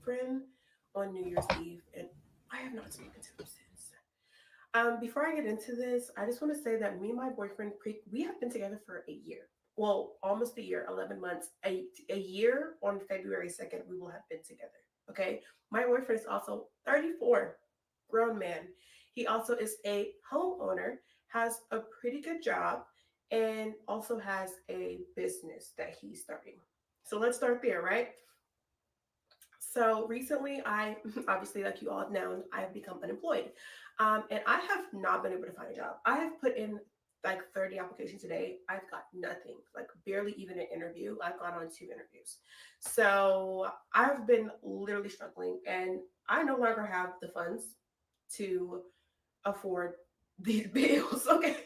boyfriend on New Year's Eve, and I have not spoken to him since. Before I get into this, I just want to say that me and my boyfriend, we have been together for a year. Well, almost a year, 11 months. A year on February 2nd, we will have been together. Okay. My boyfriend is also 34, grown man. He also is a homeowner, has a pretty good job, and also has a business that he's starting. So let's start there, right? So recently, I obviously, like you all have known, I have become unemployed, and I have not been able to find a job. I have put in like 30 applications a day. I've got nothing, like barely even an interview. I've gone on two interviews, so I've been literally struggling, and I no longer have the funds to afford these bills. Okay.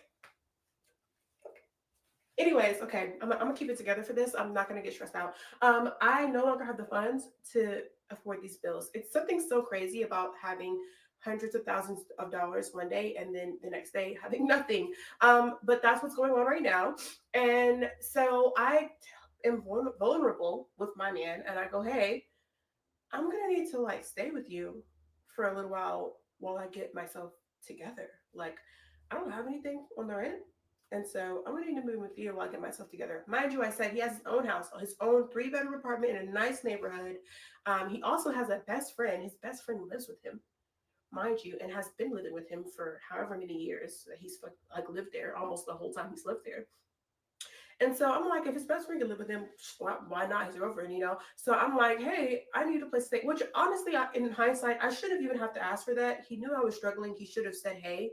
Anyways, okay, I'm gonna keep it together for this. I'm not gonna get stressed out. I no longer have the funds to afford these bills. It's something so crazy about having hundreds of thousands of dollars one day and then the next day having nothing. But that's what's going on right now. And so I am vulnerable with my man, and I go, hey, I'm gonna need to like stay with you for a little while I get myself together. Like, I don't have anything on the rent. And so I'm gonna need to move with you while I get myself together. Mind you, I said he has his own house, his own three-bedroom apartment in a nice neighborhood. He also has a best friend. His best friend lives with him, mind you, and has been living with him for however many years that he's like lived there, almost the whole time he's lived there. And so I'm like, if his best friend can live with him, why not his girlfriend, you know? So I'm like, hey, I need a place to stay. Which honestly, in hindsight, I should have even have to ask for that. He knew I was struggling. He should have said, hey,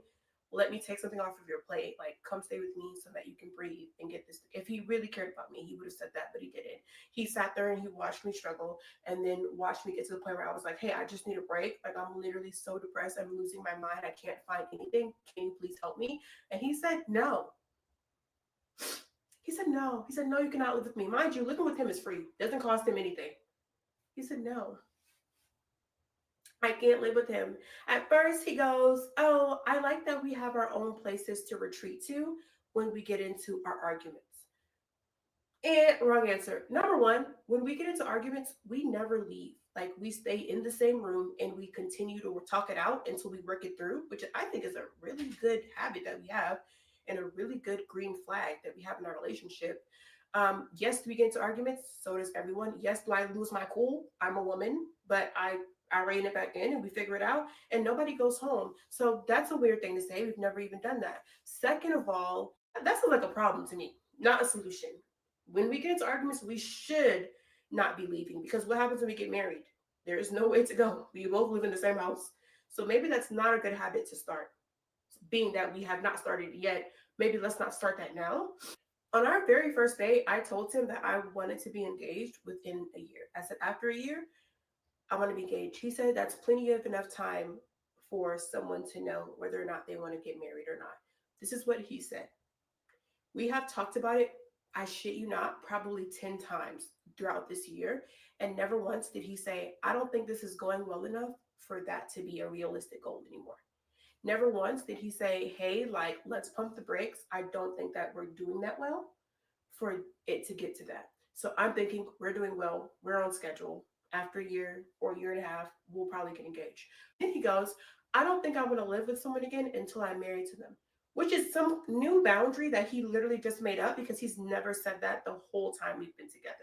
let me take something off of your plate. Like, come stay with me so that you can breathe and get this. If he really cared about me, he would have said that, but he didn't. He sat there and he watched me struggle and then watched me get to the point where I was like, hey, I just need a break. Like, I'm literally so depressed. I'm losing my mind. I can't find anything. Can you please help me? And he said, no. He said, no. He said, no, you cannot live with me. Mind you, living with him is free. Doesn't cost him anything. He said, no, I can't live with him. At first, he goes, oh, I like that we have our own places to retreat to when we get into our arguments. And wrong answer. Number one, when we get into arguments, we never leave. Like, we stay in the same room and we continue to talk it out until we work it through, which I think is a really good habit that we have and a really good green flag that we have in our relationship. Yes, do we get into arguments? So does everyone. Yes, do I lose my cool? I'm a woman, but I rein it back in and we figure it out and nobody goes home. So that's a weird thing to say. We've never even done that. Second of all, that's like a problem to me, not a solution. When we get into arguments, we should not be leaving, because what happens when we get married? There is no way to go. We both live in the same house. So maybe that's not a good habit to start. Being that we have not started yet, maybe let's not start that now. On our very first date, I told him that I wanted to be engaged within a year. I said, after a year, I want to be engaged. He said that's plenty of enough time for someone to know whether or not they want to get married or not. This is what he said. We have talked about it, I shit you not, probably 10 times throughout this year. And never once did he say, I don't think this is going well enough for that to be a realistic goal anymore. Never once did he say, hey, like, let's pump the brakes. I don't think that we're doing that well for it to get to that. So I'm thinking we're doing well. We're on schedule. After a year or a year and a half, we'll probably get engaged. Then he goes, I don't think I want to live with someone again until I'm married to them, which is some new boundary that he literally just made up because he's never said that the whole time we've been together.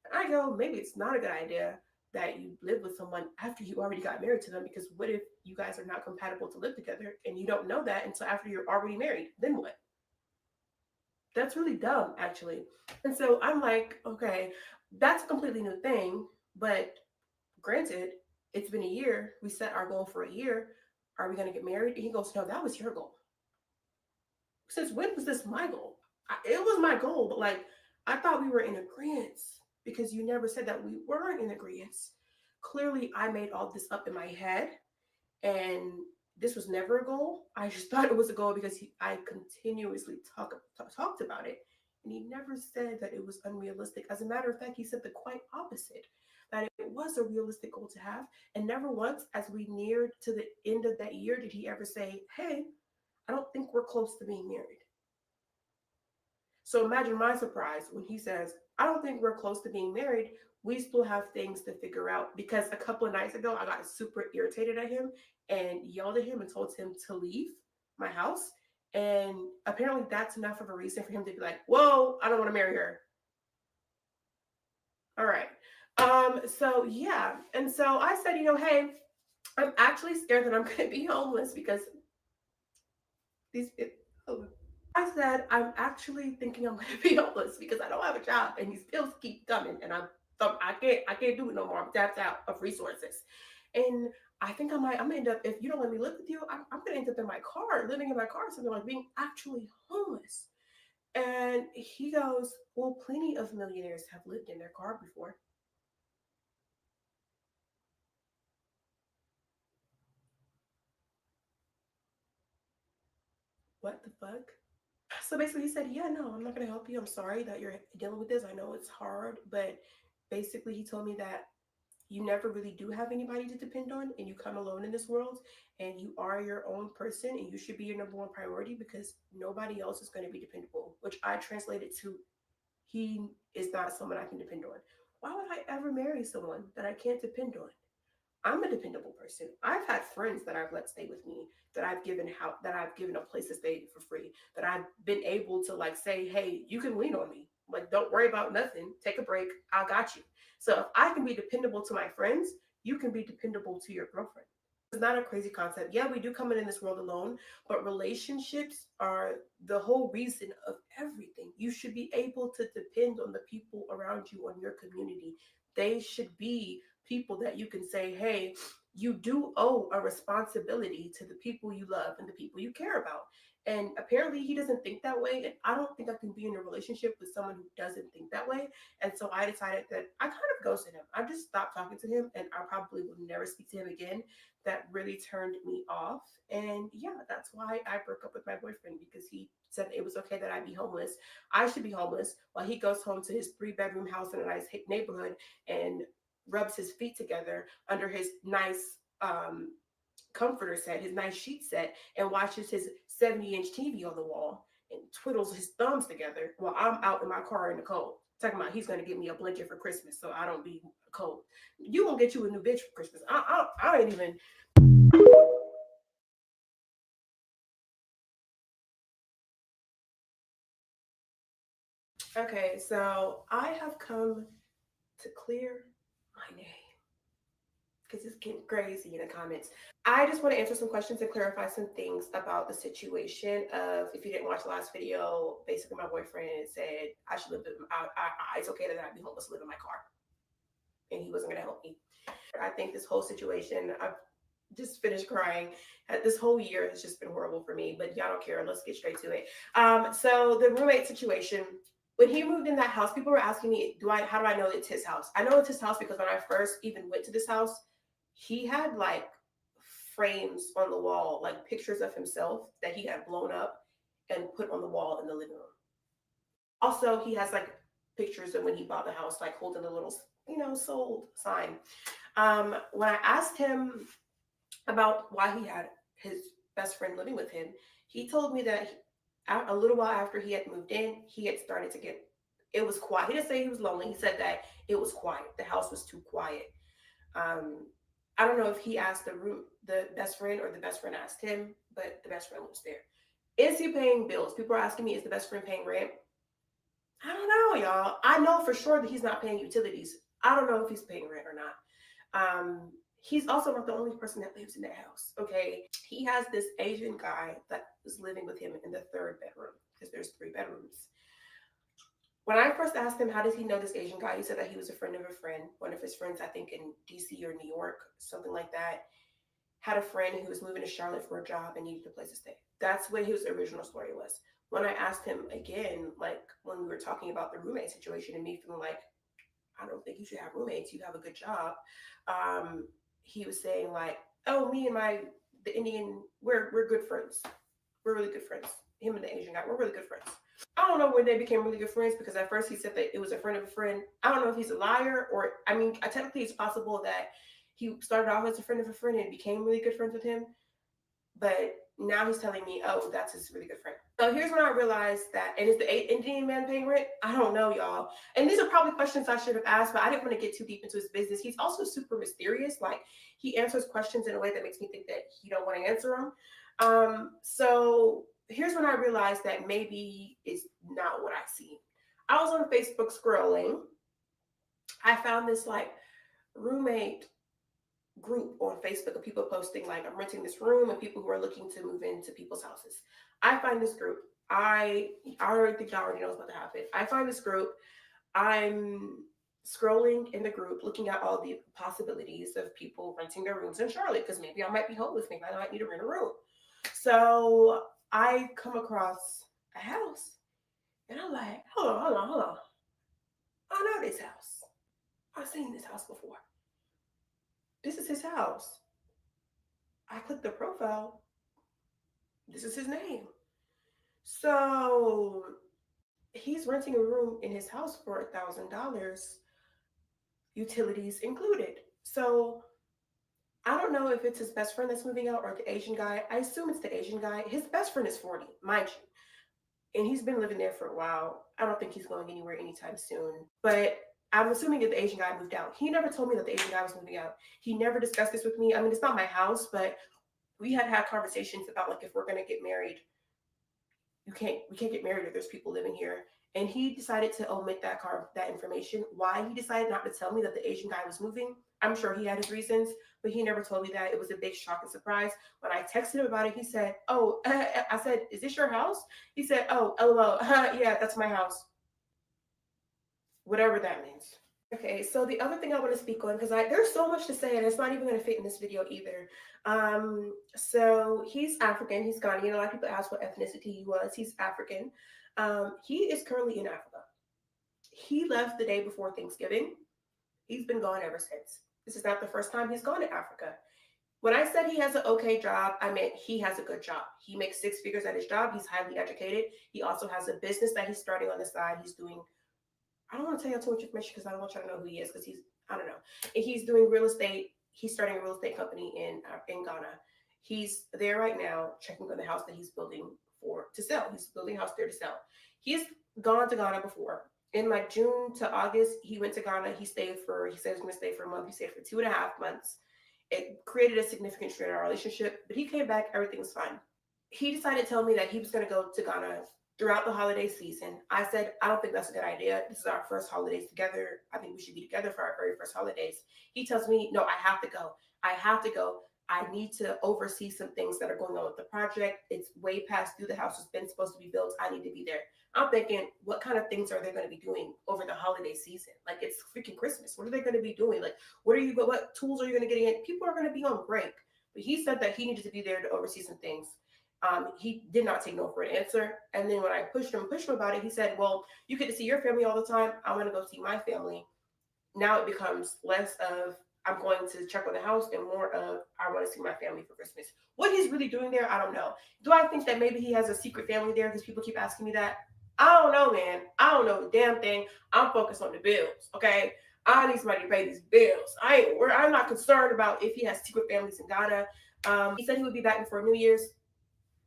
And I go, maybe it's not a good idea that you live with someone after you already got married to them, because what if you guys are not compatible to live together and you don't know that until after you're already married? Then what? That's really dumb, actually. And so I'm like, okay, that's a completely new thing. But granted, it's been a year. We set our goal for a year. Are we going to get married? And he goes, no, that was your goal. Since when was this my goal? It was my goal, but like, I thought we were in agreement, because you never said that we weren't in agreement. Clearly, I made all this up in my head, and this was never a goal. I just thought it was a goal because I continuously talked about it, and he never said that it was unrealistic. As a matter of fact, he said the quite opposite, that it was a realistic goal to have. And never once, as we neared to the end of that year, did he ever say, hey, I don't think we're close to being married. So imagine my surprise when he says, I don't think we're close to being married, we still have things to figure out because a couple of nights ago I got super irritated at him and yelled at him and told him to leave my house. And apparently that's enough of a reason for him to be like, whoa, I don't want to marry her. All right. So yeah. And so I said, hey, I'm actually scared that I'm gonna be homeless because these oh, I said I'm actually thinking I'm gonna be homeless because I don't have a job and these bills keep coming and I can't do it no more. I'm tapped out of resources. And I think I'm gonna end up, if you don't let me live with you, I'm gonna end up in my car, living in my car, something like being actually homeless. And he goes, well, plenty of millionaires have lived in their car before. What the fuck? So basically, he said, yeah, no, I'm not going to help you. I'm sorry that you're dealing with this. I know it's hard, but basically, he told me that you never really do have anybody to depend on and you come alone in this world and you are your own person and you should be your number one priority because nobody else is going to be dependable, which I translated to he is not someone I can depend on. Why would I ever marry someone that I can't depend on? I'm a dependable person. I've had friends that I've let stay with me, that I've given a place to stay for free, that I've been able to like say, hey, you can lean on me. Like, don't worry about nothing. Take a break. I got you. So if I can be dependable to my friends, you can be dependable to your girlfriend. It's not a crazy concept. Yeah, we do come in this world alone, but relationships are the whole reason of everything. You should be able to depend on the people around you, on your community. They should be people that you can say, hey, you do owe a responsibility to the people you love and the people you care about. And apparently, he doesn't think that way. And I don't think I can be in a relationship with someone who doesn't think that way. And so I decided that I kind of ghosted him. I just stopped talking to him and I probably will never speak to him again. That really turned me off. And yeah, that's why I broke up with my boyfriend because he said it was okay that I be homeless. I should be homeless while he goes home to his 3 bedroom house in a nice neighborhood and rubs his feet together under his nice comforter set, his nice sheet set, and watches his 70-inch TV on the wall and twiddles his thumbs together while I'm out in my car in the cold. Talking about he's gonna give me a blanket for Christmas so I don't be cold. You gonna get you a new bitch for Christmas? I ain't even. Okay, so I have come to clear my name because it's getting crazy in the comments. I just want to answer some questions and clarify some things about the situation of, if you didn't watch the last video, basically my boyfriend said I should live in, it's okay that I'd be homeless, live in my car, and he wasn't going to help me. I think this whole situation, I've just finished crying. This whole year has just been horrible for me, but y'all don't care. Let's get straight to it. So the roommate situation. When he moved in that house, people were asking me, how do I know it's his house? I know it's his house because when I first even went to this house, he had like frames on the wall, like pictures of himself that he had blown up and put on the wall in the living room. Also, he has like pictures of when he bought the house, like holding a little, sold sign. When I asked him about why he had his best friend living with him, he told me that a little while after he had moved in, he had started to get, it was quiet. He didn't say he was lonely. He said that it was quiet. The house was too quiet. Um, I don't know if he asked the best friend, or the best friend asked him, but the best friend was there. Is he paying bills? People are asking me, is the best friend paying rent? I don't know, y'all. I know for sure that he's not paying utilities. I don't know if he's paying rent or not. He's also not the only person that lives in that house. Okay. He has this Asian guy that is living with him in the 3rd bedroom because there's 3 bedrooms. When I first asked him, how does he know this Asian guy? He said that he was a friend of a friend, one of his friends, I think in DC or New York, something like that, had a friend who was moving to Charlotte for a job and needed a place to stay. That's what his original story was. When I asked him again, like when we were talking about the roommate situation and me feeling like, I don't think you should have roommates, you have a good job. Um, he was saying like, oh, me and the Indian, we're good friends. We're really good friends. Him and the Asian guy, we're really good friends. I don't know when they became really good friends because at first he said that it was a friend of a friend. I don't know if he's a liar or, I mean, technically it's possible that he started off as a friend of a friend and became really good friends with him. But now he's telling me, oh, that's his really good friend. So here's when I realized that, and is the Indian man paying rent? I don't know, y'all. And these are probably questions I should have asked, but I didn't want to get too deep into his business. He's also super mysterious. Like, he answers questions in a way that makes me think that he don't want to answer them. So here's when I realized that maybe it's not what I see. I was on Facebook scrolling. I found this like roommate group on Facebook of people posting like, I'm renting this room, and people who are looking to move into people's houses. I find this group. I already think y'all already know what's about to happen. I find this group. I'm scrolling in the group, looking at all the possibilities of people renting their rooms in Charlotte, because maybe I might be homeless, maybe I might need to rent a room. So I come across a house, and I'm like, hold on. I know this house. I've seen this house before. This is his house. I click the profile. This is his name. So he's renting a room in his house for $1,000, utilities included. So I don't know if it's his best friend that's moving out or the Asian guy. I assume it's the Asian guy. His best friend is 40, mind you. And he's been living there for a while. I don't think he's going anywhere anytime soon. But I'm assuming that the Asian guy moved out. He never told me that the Asian guy was moving out. He never discussed this with me. I mean, it's not my house, but we had conversations about like if we're gonna get married, we can't get married if there's people living here. And he decided to omit that information. Why he decided not to tell me that the Asian guy was moving, I'm sure he had his reasons, but he never told me that. It was a big shock and surprise. When I texted him about it, he said, "Oh," I said, "Is this your house?" He said, "Oh, LOL, yeah, that's my house," whatever that means. Okay, so the other thing I want to speak on, because I there's so much to say and it's not even going to fit in this video either. So he's African, he's Ghanaian. A lot of people ask what ethnicity he was. He's African. He is currently in Africa. He left the day before Thanksgiving. He's been gone ever since. This is not the first time he's gone to Africa. When I said he has an okay job, I meant he has a good job. He makes six figures at his job. He's highly educated. He also has a business that he's starting on the side. He's doing, I don't want to tell you too much information because I don't want you to know who he is, because I don't know. And he's doing real estate. He's starting a real estate company in Ghana. He's there right now checking on the house that he's building to sell. He's building a house there to sell. He's gone to Ghana before. In like June to August, he went to Ghana. He said he was going to stay for a month. He stayed for 2.5 months. It created a significant strain in our relationship, but he came back. Everything was fine. He decided to tell me that he was going to go to Ghana throughout the holiday season. I said, I don't think that's a good idea. This is our first holidays together. I think we should be together for our very first holidays. He tells me, no, I have to go. I have to go. I need to oversee some things that are going on with the project. It's way past due. The house has been supposed to be built. I need to be there. I'm thinking, what kind of things are they going to be doing over the holiday season? Like, it's freaking Christmas. What are they going to be doing? Like, what tools are you going to get in? People are going to be on break. But he said that he needed to be there to oversee some things. He did not take no for an answer. And then when I pushed him about it, he said, well, you get to see your family all the time. I want to go see my family. Now it becomes less of, I'm going to check on the house, and more of, I want to see my family for Christmas. What he's really doing there, I don't know. Do I think that maybe he has a secret family there because people keep asking me that? I don't know, man. I don't know the damn thing. I'm focused on the bills, okay? I need somebody to pay these bills. I'm not concerned about if he has secret families in Ghana. He said he would be back before New Year's.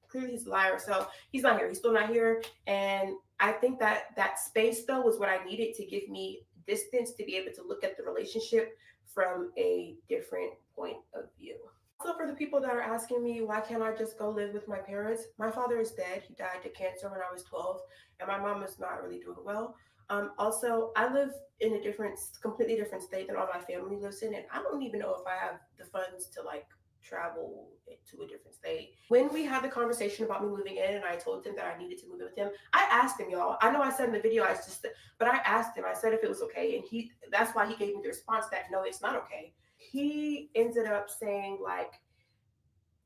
Clearly he's a liar. So he's not here. He's still not here. And I think that space though was what I needed to give me distance to be able to look at the relationship from a different point of view. Also, for the people that are asking me, why can't I just go live with my parents? My father is dead. He died to cancer when I was 12, and my mom is not really doing well. Also, I live in a completely different state than all my family lives in, and I don't even know if I have the funds to like travel to a different state. When we had the conversation about me moving in and I told him that I needed to move in with him, I asked him, y'all. I know I said in the video, but I asked him, I said if it was okay. And that's why he gave me the response that no, it's not okay. He ended up saying like,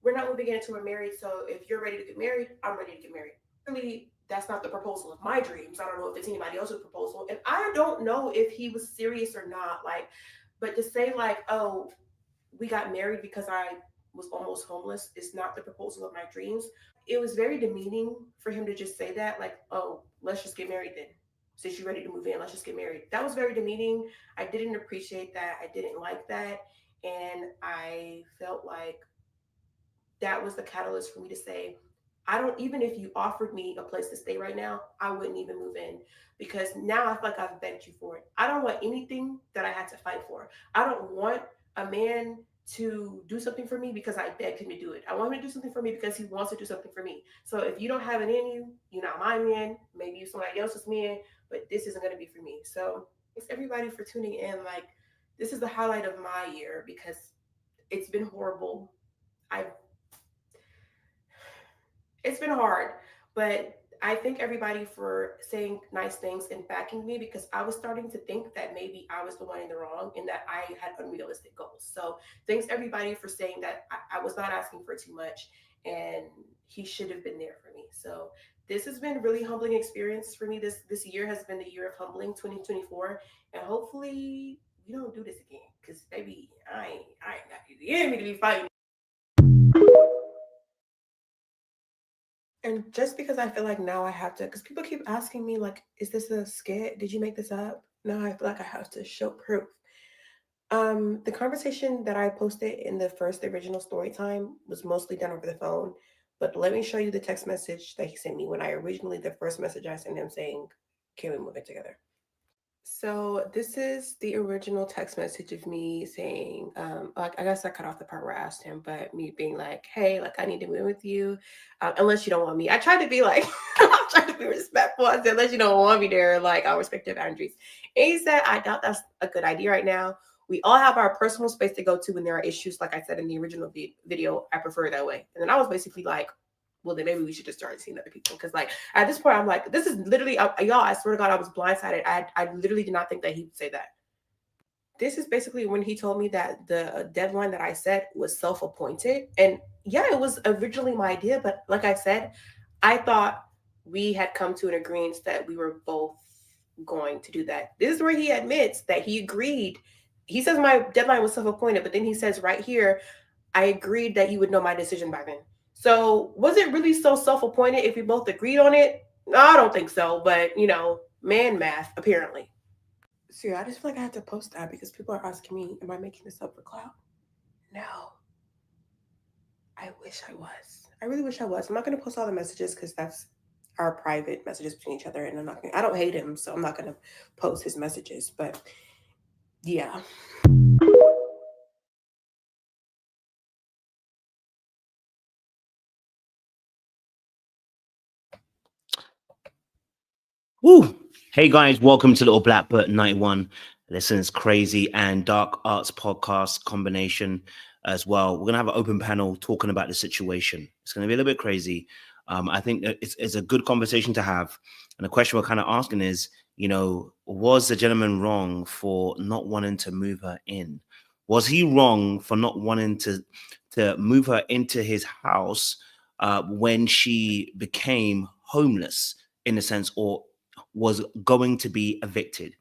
we're not moving in until we're married. So if you're ready to get married, I'm ready to get married. Really, that's not the proposal of my dreams. I don't know if it's anybody else's proposal. And I don't know if he was serious or not. Like, but to say like, oh, we got married because I was almost homeless is not the proposal of my dreams. It was very demeaning for him to just say that, like, oh, let's just get married then. Since you're ready to move in, let's just get married. That was very demeaning. I didn't appreciate that. I didn't like that. And I felt like that was the catalyst for me to say, I don't, even if you offered me a place to stay right now, I wouldn't even move in, because now I feel like I've begged you for it. I don't want anything that I had to fight for. I don't want a man to do something for me because I begged him to do it. I want him to do something for me because he wants to do something for me. So if you don't have it in you, you're not my man. Maybe you're somebody else's man, but this isn't going to be for me. So thanks everybody for tuning in. Like, this is the highlight of my year because it's been horrible. I It's been hard, but I thank everybody for saying nice things and backing me, because I was starting to think that maybe I was the one in the wrong and that I had unrealistic goals. So thanks everybody for saying that I was not asking for too much and he should have been there for me. So this has been really humbling experience for me. This year has been the year of humbling, 2024, and hopefully we don't do this again. Cause baby, I ain't got the enemy to be fighting. And just because I feel like now I have to, because people keep asking me, like, is this a skit? Did you make this up? Now I feel like I have to show proof. The conversation that I posted in the first original story time was mostly done over the phone. But let me show you the text message that he sent me when I originally, the first message I sent him saying, can we move it together? So this is the original text message of me saying, like, I guess I cut off the part where I asked him, but me being like, hey, like, I need to move with you, unless you don't want me. I tried to be like, I tried to be respectful. I said, unless you don't want me there, like, I'll respect your boundaries. And he said, I doubt that's a good idea right now. We all have our personal space to go to when there are issues. Like I said in the original video, I prefer it that way. And then I was basically like, well, then maybe we should just start seeing other people. Because, like, at this point, I'm like, this is literally, y'all, I swear to God, I was blindsided. I literally did not think that he would say that. This is basically when he told me that the deadline that I set was self appointed. And yeah, it was originally my idea. But like I said, I thought we had come to an agreement that we were both going to do that. This is where he admits that he agreed. He says my deadline was self appointed, but then he says right here, I agreed that you would know my decision by then. So was it really so self-appointed if we both agreed on it? No, I don't think so. But man math, apparently. So yeah, I just feel like I have to post that because people are asking me, am I making this up for clout? No. I wish I was. I really wish I was. I'm not gonna post all the messages because that's our private messages between each other, and I don't hate him, so I'm not gonna post his messages. But yeah. Woo! Hey guys, welcome to Little Blackbird 91. Listen, it's crazy and dark arts podcast combination as well. We're gonna have an open panel talking about the situation. It's gonna be a little bit crazy. I think that it's a good conversation to have. And the question we're kind of asking is, was the gentleman wrong for not wanting to move her in? Was he wrong for not wanting to move her into his house when she became homeless, in a sense, or was going to be evicted?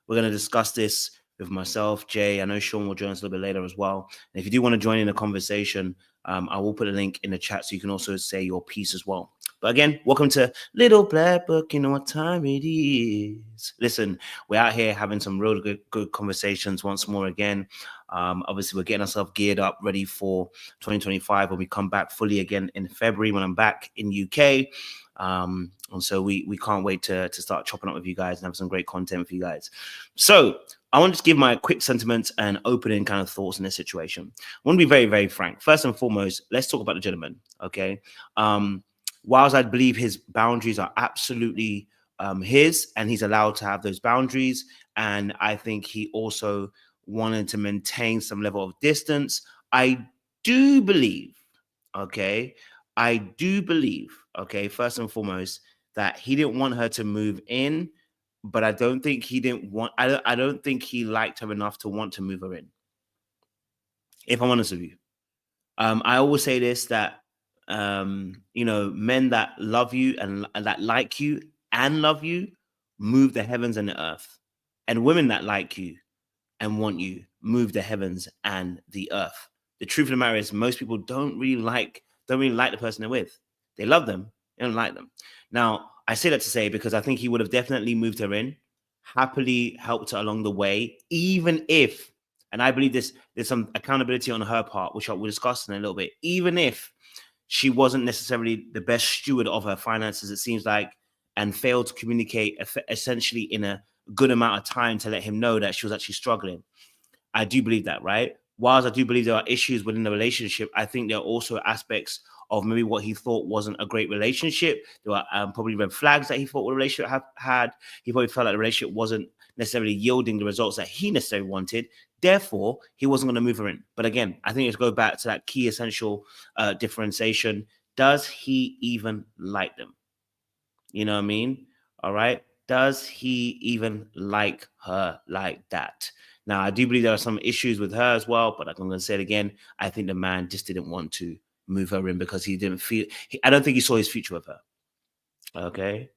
We're going to discuss this with myself, Jay. I know Sean will join us a little bit later as well. And if you do want to join in the conversation, I will put a link in the chat so you can also say your piece as well. But again, welcome to Little Black Book. You know what time it is. Listen, we're out here having some real good conversations once more again. Obviously, we're getting ourselves geared up, ready for 2025 when we come back fully again in February when I'm back in UK. And so we can't wait to start chopping up with you guys and have some great content for you guys. So I want to just give my quick sentiments and opening kind of thoughts in this situation. I want to be very, very frank. First and foremost, let's talk about the gentleman. Okay. Whilst I believe his boundaries are absolutely his, and he's allowed to have those boundaries, and I think he also wanted to maintain some level of distance, I do believe, okay, first and foremost, that he didn't want her to move in, but I don't think he didn't want, I don't think he liked her enough to want to move her in, if I'm honest with you. I always say this, that, men that love you and that like you and love you move the heavens and the earth. And women that like you and want you move the heavens and the earth. The truth of the matter is most people don't really like the person they're with. They love them, they don't like them. Now, I say that to say because I think he would have definitely moved her in, happily helped her along the way, even if, and I believe there's some accountability on her part, which I will discuss in a little bit, even if she wasn't necessarily the best steward of her finances, it seems like, and failed to communicate essentially in a good amount of time to let him know that she was actually struggling. I do believe that, right? Whilst I do believe there are issues within the relationship, I think there are also aspects of maybe what he thought wasn't a great relationship. There were probably red flags that he thought the relationship had. He probably felt like the relationship wasn't necessarily yielding the results that he necessarily wanted. Therefore, he wasn't going to move her in. But again, I think it's go back to that key essential differentiation. Does he even like them? You know what I mean? All right. Does he even like her like that? Now, I do believe there are some issues with her as well, but I'm going to say it again. I think the man just didn't want to move her in because he didn't feel, I don't think he saw his future with her. Okay.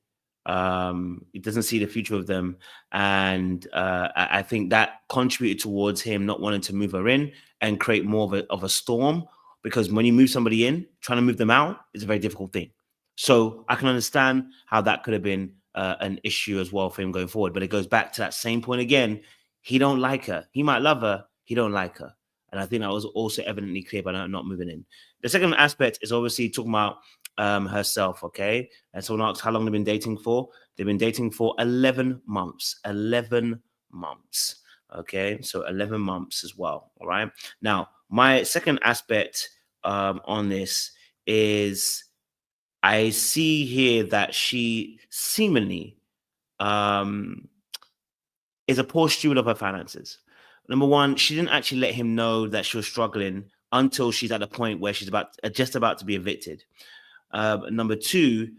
He doesn't see the future of them. And I think that contributed towards him not wanting to move her in and create more of a storm, because when you move somebody in, trying to move them out is a very difficult thing. So I can understand how that could have been an issue as well for him going forward. But it goes back to that same point again. He don't like her. He might love her. He don't like her. And I think that was also evidently clear by not moving in. The second aspect is obviously talking about herself, okay? And someone asks how long they've been dating for. They've been dating for 11 months. 11 months, okay? So 11 months as well, all right? Now, my second aspect on this is I see here that she seemingly is a poor steward of her finances. Number one, she didn't actually let him know that she was struggling until she's at the point where she's just about to be evicted. Number two,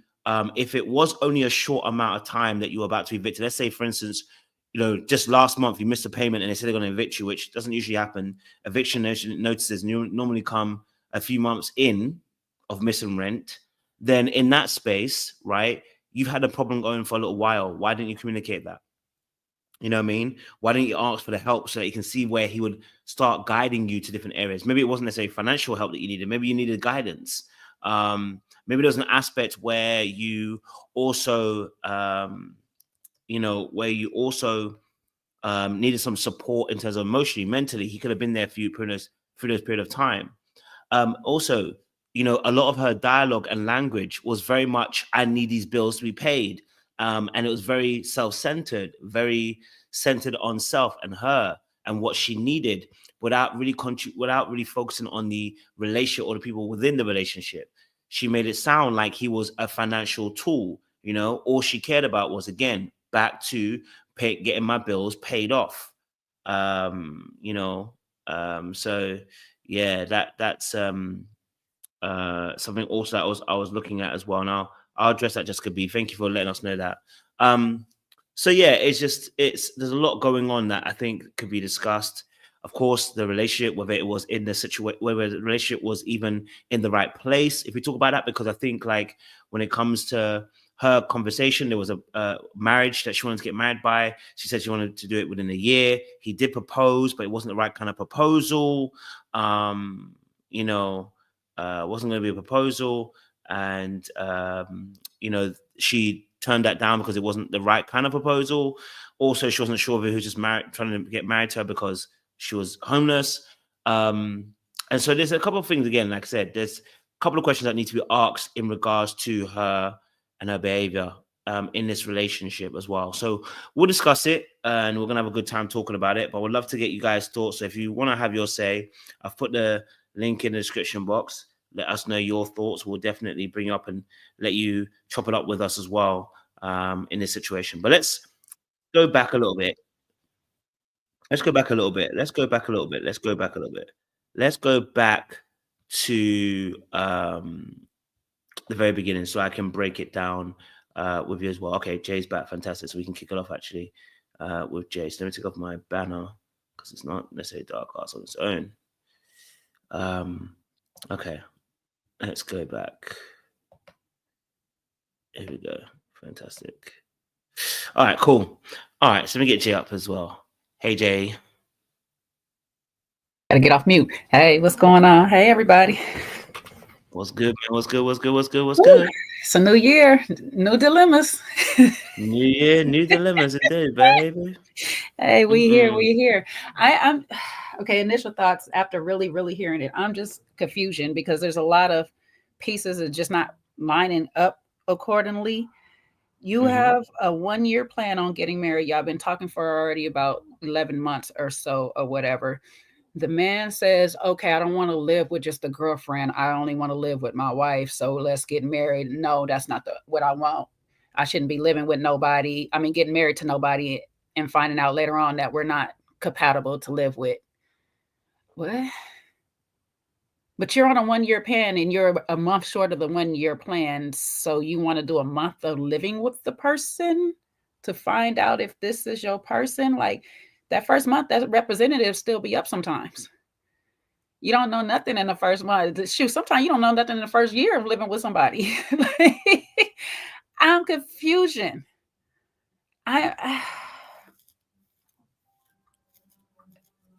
if it was only a short amount of time that you were about to be evicted, let's say, for instance, just last month you missed a payment and they said they're going to evict you, which doesn't usually happen. Eviction notices normally come a few months in of missing rent. Then in that space, right, you've had a problem going for a little while. Why didn't you communicate that? You know what I mean? Why didn't you ask for the help so that you can see where he would start guiding you to different areas? Maybe it wasn't necessarily financial help that you needed. Maybe you needed guidance. Maybe there was an aspect where you also, needed some support in terms of emotionally, mentally. He could have been there for you through this period of time. Also, a lot of her dialogue and language was very much, I need these bills to be paid. And it was very self-centered, very centered on self and her and what she needed without really focusing on the relationship or the people within the relationship. She made it sound like he was a financial tool. All she cared about was, again, back to getting my bills paid off. So yeah, that's something also that I was looking at as well. Now I'll address that, Jessica B. Thank you for letting us know that. So yeah, there's a lot going on that I think could be discussed. Of course, the relationship, whether it was in the situation, whether the relationship was even in the right place. If we talk about that, because I think like when it comes to her conversation, there was a marriage that she wanted to get married by. She said she wanted to do it within a year. He did propose, but it wasn't the right kind of proposal. Wasn't going to be a proposal. And, she turned that down because it wasn't the right kind of proposal. Also, she wasn't sure if he was just trying to get married to her because she was homeless. And so there's a couple of things, again, like I said, there's a couple of questions that need to be asked in regards to her and her behavior in this relationship as well. So we'll discuss it and we're going to have a good time talking about it, but we'd love to get you guys' thoughts. So if you want to have your say, I've put the link in the description box. Let us know your thoughts. We'll definitely bring you up and let you chop it up with us as well in this situation. But let's go back a little bit. Let's go back a little bit. Let's go back a little bit. Let's go back a little bit. Let's go back to the very beginning so I can break it down with you as well. Okay, Jay's back. Fantastic. So we can kick it off actually with Jay. So let me take off my banner because it's not necessarily dark arts on its own. Okay, let's go back. Here we go. Fantastic. All right, cool. All right, so let me get Jay up as well. Hey, Jay. Gotta get off mute. Hey, what's going on? Hey, everybody. What's good, man? What's good? What's good? What's good? What's good? It's a new year, new dilemmas. New year, new dilemmas indeed, baby. Hey, we here. I'm okay. Initial thoughts after really hearing it. I'm just confusion because there's a lot of pieces are just not lining up accordingly. You Mhm. have a 1 year plan on getting married. Y'all been talking for already about 11 months or so or whatever. The man says, okay, I don't want to live with just a girlfriend. I only want to live with my wife. So let's get married. No, that's not what I want. I shouldn't be living with nobody. I mean, getting married to nobody and finding out later on that we're not compatible to live with. What? But you're on a 1 year plan and you're a month short of the 1 year plan. So you want to do a month of living with the person to find out if this is your person? Like that first month, that representative still be up sometimes. You don't know nothing in the first month. Shoot, sometimes you don't know nothing in the first year of living with somebody. I'm confusion. I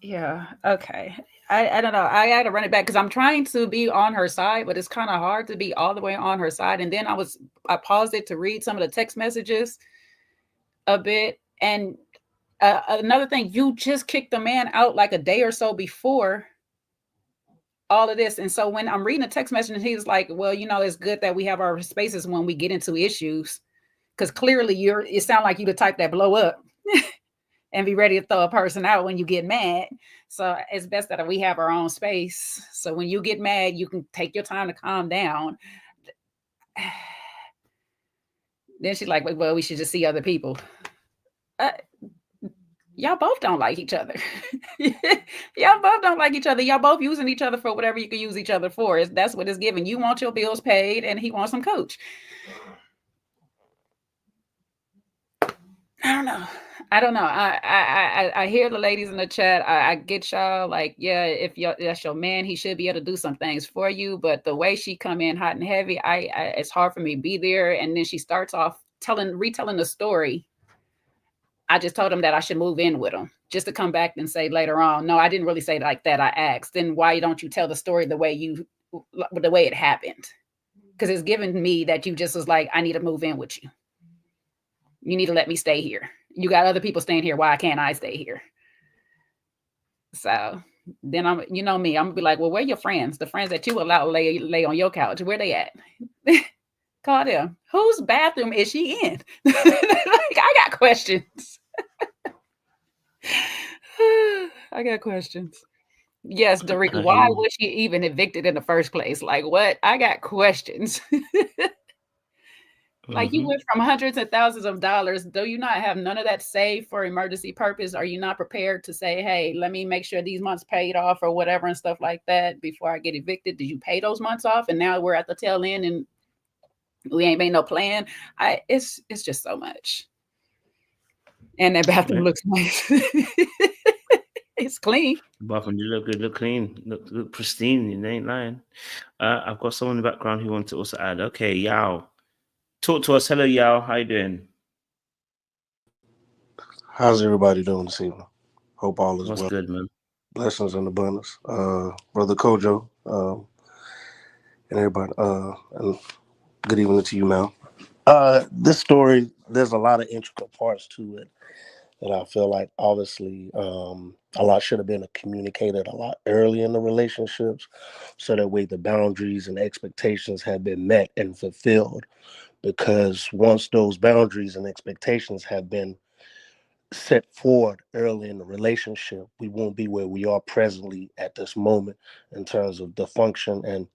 yeah, okay. I don't know. I had to run it back because I'm trying to be on her side, but it's kind of hard to be all the way on her side. And then I paused it to read some of the text messages a bit. And another thing, you just kicked the man out like a day or so before all of this. And so when I'm reading a text message, and he's like, well, it's good that we have our spaces when we get into issues. Because clearly it sounds like you the type that blow up and be ready to throw a person out when you get mad. So it's best that we have our own space. So when you get mad, you can take your time to calm down. Then she's like, well, we should just see other people. Y'all both don't like each other. Y'all both don't like each other. Y'all both using each other for whatever you can use each other for. That's what it's giving. You want your bills paid and he wants some coach. I don't know. I hear the ladies in the chat. I get y'all like, yeah, if that's your man, he should be able to do some things for you. But the way she come in hot and heavy, it's hard for me to be there. And then she starts off retelling the story. I just told him that I should move in with him, just to come back and say later on, no, I didn't really say it like that. I asked, then why don't you tell the story the way it happened? Because it's given me that you just was like, I need to move in with you. You need to let me stay here. You got other people staying here. Why can't I stay here? So then I'm gonna be like, well, where are your friends? The friends that you allow lay on your couch, where they at? Call them. Whose bathroom is she in? Like, I got questions. I got questions. Yes, Darika, why was she even evicted in the first place? Like, what? I got questions. Like, you went from hundreds of thousands of dollars. Do you not have none of that saved for emergency purpose? Are you not prepared to say, hey, let me make sure these months paid off or whatever and stuff like that before I get evicted? Did you pay those months off? And now we're at the tail end and we ain't made no plan. It's just so much. And that bathroom looks nice. It's clean. Bathroom, you look good, look clean, look pristine. You ain't lying. I've got someone in the background who wants to also add. Okay, Yao, talk to us. Hello, Yao. How you doing? How's everybody doing this evening? Hope all is What's well. good, man? Blessings and abundance. Brother Kojo, and everybody, and good evening to you, Mal. This story, there's a lot of intricate parts to it that I feel like obviously a lot should have been communicated a lot early in the relationships, so that way the boundaries and expectations have been met and fulfilled. Because once those boundaries and expectations have been set forward early in the relationship, we won't be where we are presently at this moment in terms of the function and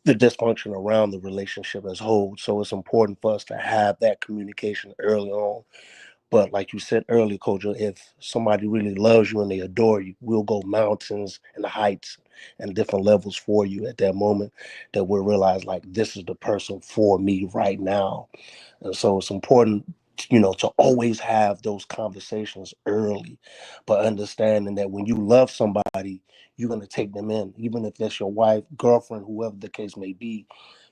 the dysfunction around the relationship as a whole. So it's important for us to have that communication early on. But like you said earlier, Kojo, if somebody really loves you and they adore you, we'll go mountains and heights and different levels for you at that moment, that we'll realize like this is the person for me right now. And so it's important, to always have those conversations early, but understanding that when you love somebody, you're going to take them in, even if that's your wife, girlfriend, whoever the case may be.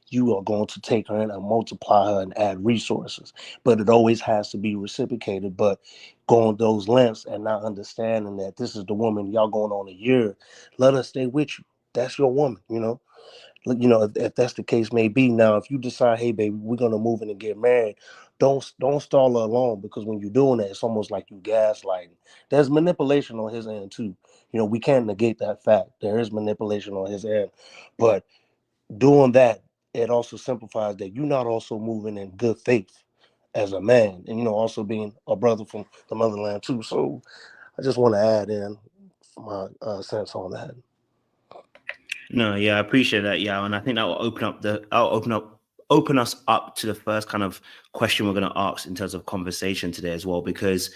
You are going to take her in and multiply her and add resources. But it always has to be reciprocated. But going those lengths and not understanding that this is the woman y'all going on a year, let her stay with you. That's your woman. If that's the case may be. Now, if you decide, hey, baby, we're gonna move in and get married, don't stall her along, because when you're doing that, it's almost like you gaslighting. There's manipulation on his end too. We can't negate that fact. There is manipulation on his end, but doing that it also simplifies that you're not also moving in good faith as a man, and also being a brother from the motherland too. So I just want to add in my sense on that. No, yeah, I appreciate that. Yeah, and I think that will open us up to the first kind of question we're going to ask in terms of conversation today as well, because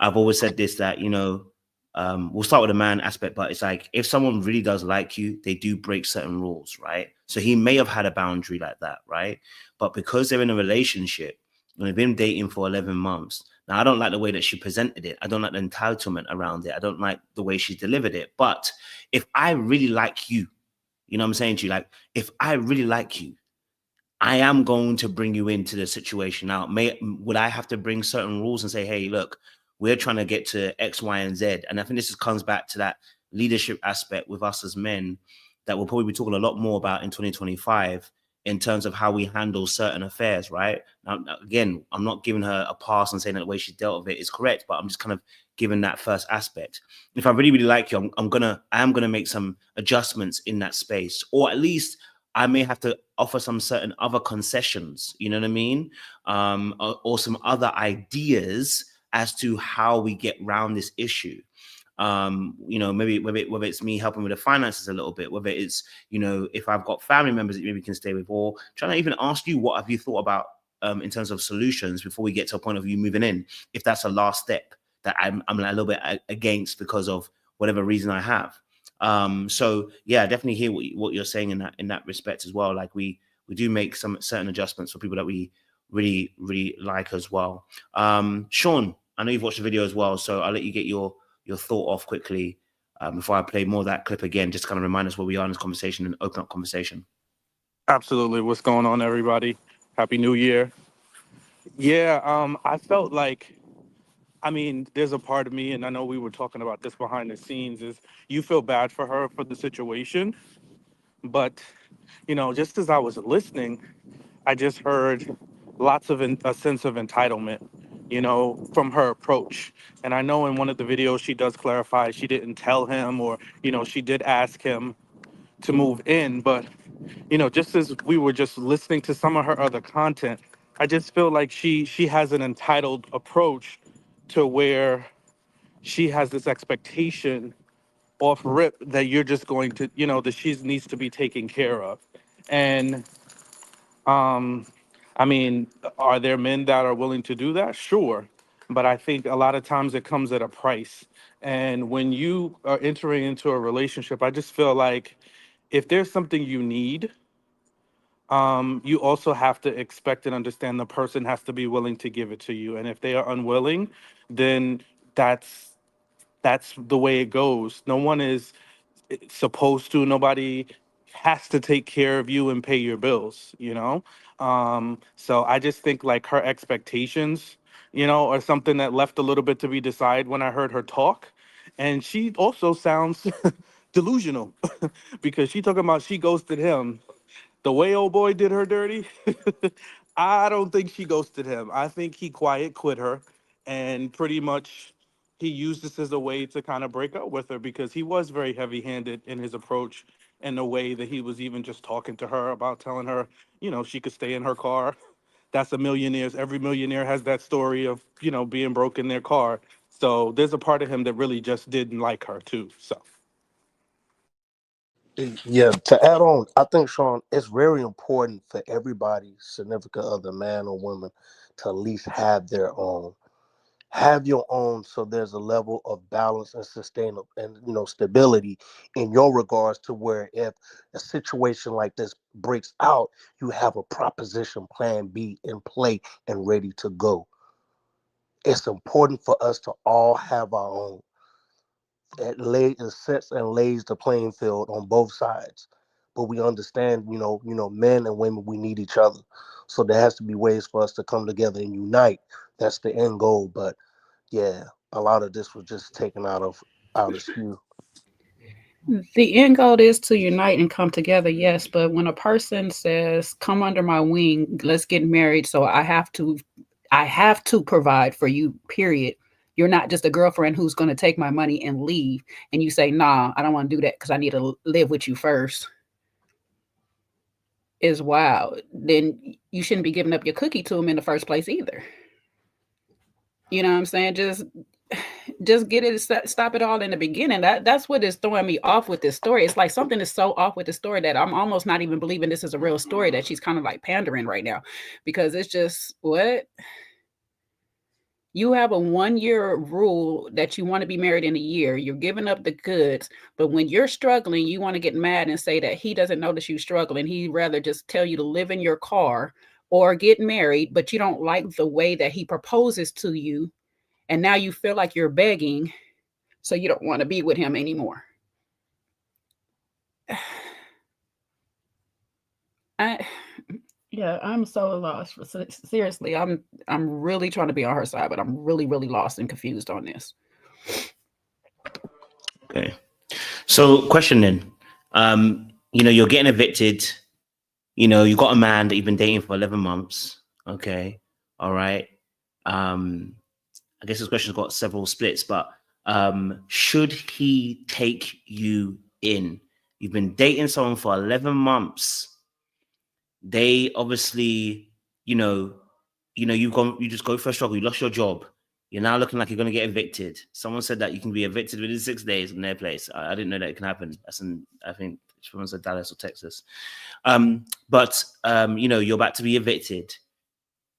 I've always said this, that we'll start with the man aspect, but it's like if someone really does like you, they do break certain rules, right? So he may have had a boundary like that, right? But because they're in a relationship and they've been dating for 11 months. Now, I don't like the way that she presented it. I don't like the entitlement around it. I don't like the way she delivered it. But if I really like you, you know what I'm saying to you? Like, if I really like you, I am going to bring you into the situation. Now, would I have to bring certain rules and say, hey, look, we're trying to get to X, Y, and Z? And I think this comes back to that leadership aspect with us as men that we'll probably be talking a lot more about in 2025 in terms of how we handle certain affairs, right? Now, again, I'm not giving her a pass and saying that the way she dealt with it is correct, but I'm just kind of giving that first aspect. If I really, really like you, I am gonna make some adjustments in that space, or at least I may have to offer some certain other concessions, you know what I mean? Or some other ideas as to how we get around this issue. Maybe whether it's me helping with the finances a little bit, whether it's, if I've got family members that maybe can stay with, or trying to even ask you, what have you thought about in terms of solutions before we get to a point of you moving in, if that's a last step that I'm a little bit against because of whatever reason I have. So yeah, I definitely hear what you're saying in that respect as well. Like we do make some certain adjustments for people that we really, really like as well. Sean, I know you've watched the video as well, so I'll let you get your thought off quickly before I play more of that clip again, just to kind of remind us where we are in this conversation and open up conversation. Absolutely. What's going on, everybody? Happy New Year. Yeah, I felt like, there's a part of me, and I know we were talking about this behind the scenes, is you feel bad for her for the situation. But, just as I was listening, I just heard lots of a sense of entitlement, from her approach. And I know in one of the videos she does clarify she didn't tell him, or, she did ask him to move in. But, just as we were just listening to some of her other content, I just feel like she has an entitled approach to where she has this expectation off rip that you're just going to, that she needs to be taken care of. And um, are there men that are willing to do that? Sure. But I think a lot of times it comes at a price. And when you are entering into a relationship, I just feel like if there's something you need, you also have to expect and understand the person has to be willing to give it to you. And if they are unwilling, then that's the way it goes. No one is supposed to. Nobody has to take care of you and pay your bills. So I just think like her expectations, are something that left a little bit to be decided when I heard her talk. And she also sounds delusional because she talking about she ghosted him the way old boy did her dirty. I don't think she ghosted him. I think he quiet quit her, and pretty much he used this as a way to kind of break up with her because he was very heavy-handed in his approach and the way that he was even just talking to her about telling her, she could stay in her car. That's a millionaire's. Every millionaire has that story of, being broke in their car. So there's a part of him that really just didn't like her too. So. Yeah, to add on, I think, Sean, it's very important for everybody, significant other, man or woman, to at least have their own. Have your own, so there's a level of balance and sustainable and stability in your regards, to where if a situation like this breaks out, you have a proposition plan B in play and ready to go. It's important for us to all have our own. It sets and lays the playing field on both sides. But we understand, men and women, we need each other. So there has to be ways for us to come together and unite. That's the end goal. But yeah, a lot of this was just taken out of skew. The end goal is to unite and come together, yes. But when a person says, "Come under my wing, let's get married," so I have to provide for you, period. You're not just a girlfriend who's going to take my money and leave. And you say, "Nah, I don't want to do that because I need to live with you first." is wild, then you shouldn't be giving up your cookie to him in the first place either. You know what I'm saying? Just get it, stop it all in the beginning. That's what is throwing me off with this story. It's like something is so off with the story that I'm almost not even believing this is a real story, that she's kind of like pandering right now, because it's just, what? You have a 1-year rule that you want to be married in a year. You're giving up the goods, but when you're struggling, you want to get mad and say that he doesn't notice you struggling. He'd rather just tell you to live in your car or get married, but you don't like the way that he proposes to you. And now you feel like you're begging, so you don't want to be with him anymore. I'm so lost. Seriously, I'm really trying to be on her side, but I'm really, really lost and confused on this. Okay. So question then. You're getting evicted. You got a man that you've been dating for 11 months. Okay. All right. I guess this question's got several splits, but should he take you in? You've been dating someone for 11 months. They obviously, you just go for a struggle. You lost your job. You're now looking like you're going to get evicted. Someone said that you can be evicted within 6 days in their place. I didn't know that it can happen. I think someone said Dallas or Texas. But you're about to be evicted.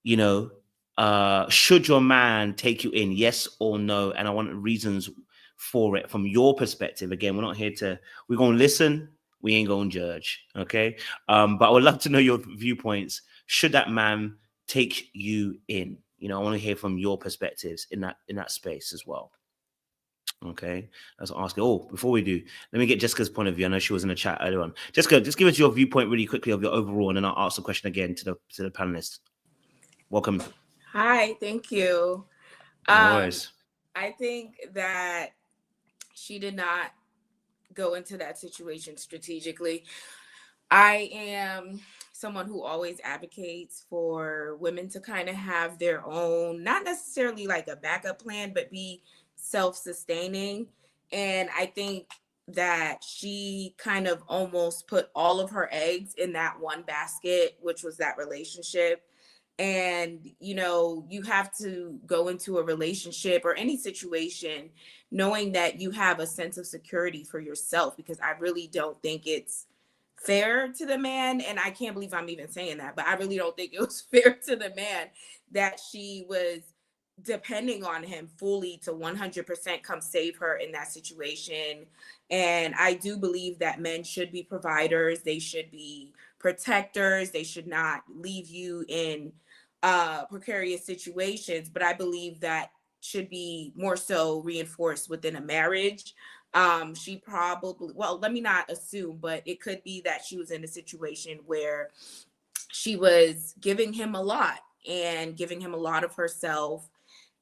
Should your man take you in? Yes or no? And I want reasons for it from your perspective. Again, we're going to listen. We ain't going to judge. Okay. But I would love to know your viewpoints. Should that man take you in? I want to hear from your perspectives in that space as well. Okay. Let's ask it. Oh, before we do, let me get Jessica's point of view. I know she was in the chat earlier on. Jessica, just give us your viewpoint really quickly of your overall, and then I'll ask the question again to the panelists. Welcome. Hi, thank you. No worries. I think that she did not go into that situation strategically. I am someone who always advocates for women to kind of have their own, not necessarily like a backup plan, but be self-sustaining. And I think that she kind of almost put all of her eggs in that one basket, which was that relationship. And, you have to go into a relationship or any situation knowing that you have a sense of security for yourself, because I really don't think it's fair to the man. And I can't believe I'm even saying that, but I really don't think it was fair to the man that she was depending on him fully to 100% come save her in that situation. And I do believe that men should be providers. They should be protectors. They should not leave you in precarious situations. But I believe that should be more so reinforced within a marriage. She probably, well, let me not assume, but it could be that she was in a situation where she was giving him a lot and giving him a lot of herself.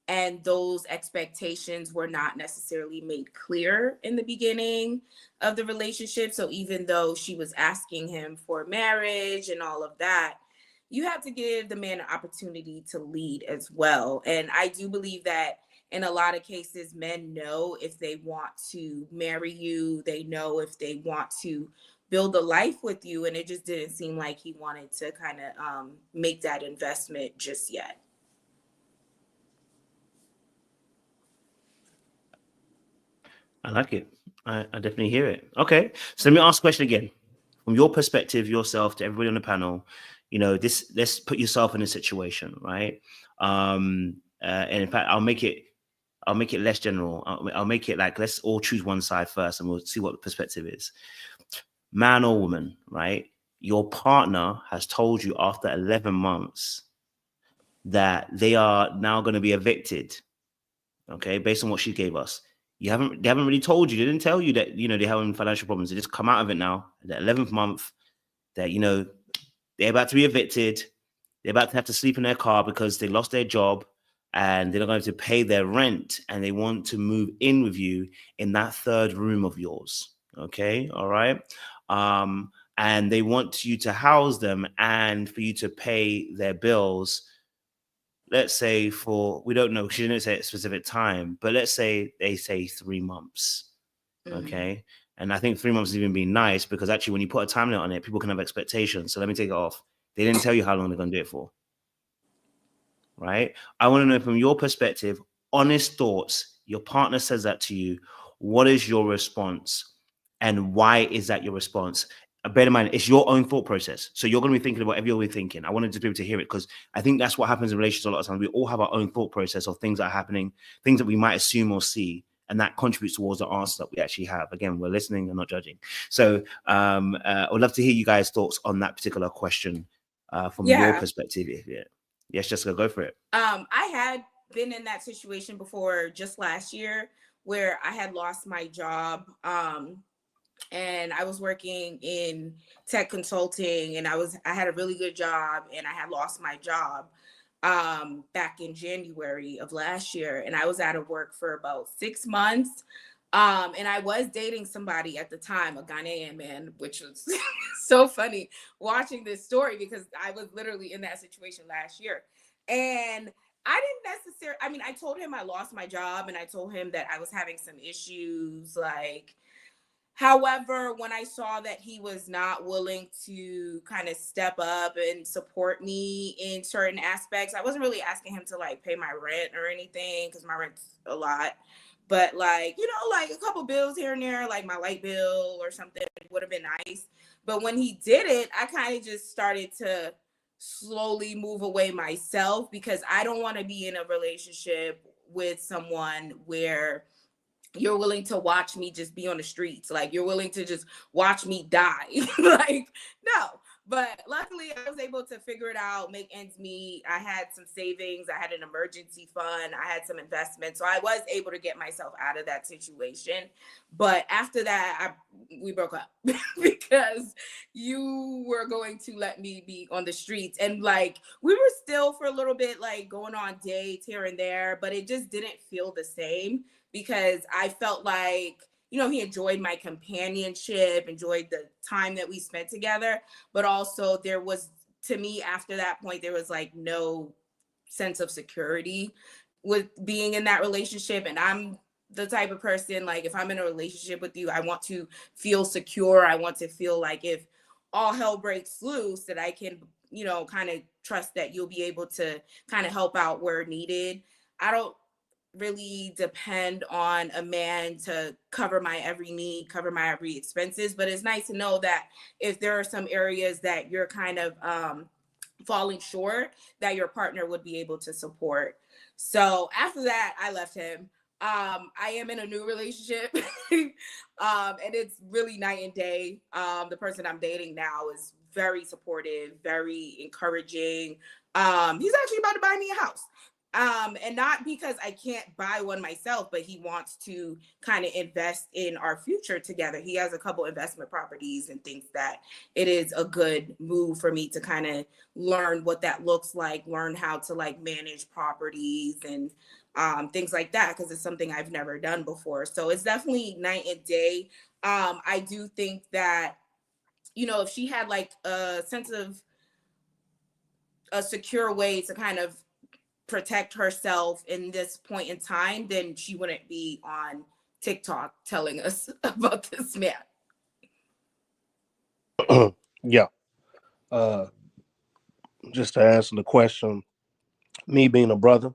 And those expectations were not necessarily made clear in the beginning of the relationship. So even though she was asking him for marriage and all of that, you have to give the man an opportunity to lead as well. And I do believe that in a lot of cases, men know if they want to marry you, they know if they want to build a life with you. And it just didn't seem like he wanted to kind of make that investment just yet. I like it. I definitely hear it. Okay. So let me ask the question again. From your perspective, yourself, to everybody on the panel, let's put yourself in a situation, right? And in fact, I'll make it less general. I'll make it like, let's all choose one side first and we'll see what the perspective is. Man or woman, right? Your partner has told you after 11 months that they are now going to be evicted. Okay. Based on what she gave us. They haven't really told you. They didn't tell you that, they're having financial problems. They just come out of it now, the 11th month, that, they're about to be evicted. They're about to have to sleep in their car because they lost their job and they're not going to pay their rent. And they want to move in with you in that third room of yours. Okay. All right. And they want you to house them and for you to pay their bills. Let's say we don't know, she didn't say a specific time, but let's say they say 3 months. Okay. And I think 3 months has even been nice because actually when you put a time limit on it, people can have expectations. So let me take it off. They didn't tell you how long they're going to do it for. Right? I want to know from your perspective, honest thoughts. Your partner says that to you. What is your response? And why is that your response? Bear in mind, it's your own thought process. So you're going to be thinking about whatever you're thinking. I wanted to be able to hear it because I think that's what happens in relationships a lot of times. We all have our own thought process of things that are happening, things that we might assume or see. And that contributes towards the answer that we actually have. Again, we're listening and not judging. So I would love to hear you guys' thoughts on that particular question from your perspective. Yes, Jessica, go for it. I had been in that situation before just last year where I had lost my job. And I was working in tech consulting and I had a really good job and I had lost my job back in January of last year. And I was out of work for about 6 months. And I was dating somebody at the time, a Ghanaian man, which was so funny watching this story because I was literally in that situation last year. And I didn't necessarily, I mean, I told him I lost my job and I told him that I was having some issues. However, when I saw that he was not willing to kind of step up and support me in certain aspects, I wasn't really asking him to pay my rent or anything because my rent's a lot. But a couple bills here and there, like my light bill or something would have been nice. But when he did it, I kind of just started to slowly move away myself because I don't want to be in a relationship with someone where you're willing to watch me just be on the streets. You're willing to just watch me die. No. But luckily I was able to figure it out, make ends meet. I had some savings. I had an emergency fund. I had some investments. So I was able to get myself out of that situation. But after that, we broke up because you were going to let me be on the streets. And we were still for a little bit, going on dates here and there, but it just didn't feel the same because I felt he enjoyed my companionship, enjoyed the time that we spent together. But also there was, to me, after that point, there was no sense of security with being in that relationship. And I'm the type of person, if I'm in a relationship with you, I want to feel secure. I want to feel if all hell breaks loose, that I can, kind of trust that you'll be able to kind of help out where needed. I don't really depend on a man to cover my every need, cover my every expenses. But it's nice to know that if there are some areas that you're kind of falling short, that your partner would be able to support. So after that, I left him. I am in a new relationship and it's really night and day. The person I'm dating now is very supportive, very encouraging. He's actually about to buy me a house. And not because I can't buy one myself, but he wants to kind of invest in our future together. He has a couple investment properties and thinks that it is a good move for me to kind of learn what that looks like, learn how to manage properties and things like that, because it's something I've never done before. So it's definitely night and day. I do think that, if she had a sense of a secure way to kind of protect herself in this point in time, then she wouldn't be on TikTok telling us about this man. Yeah. Just to answer the question, me being a brother,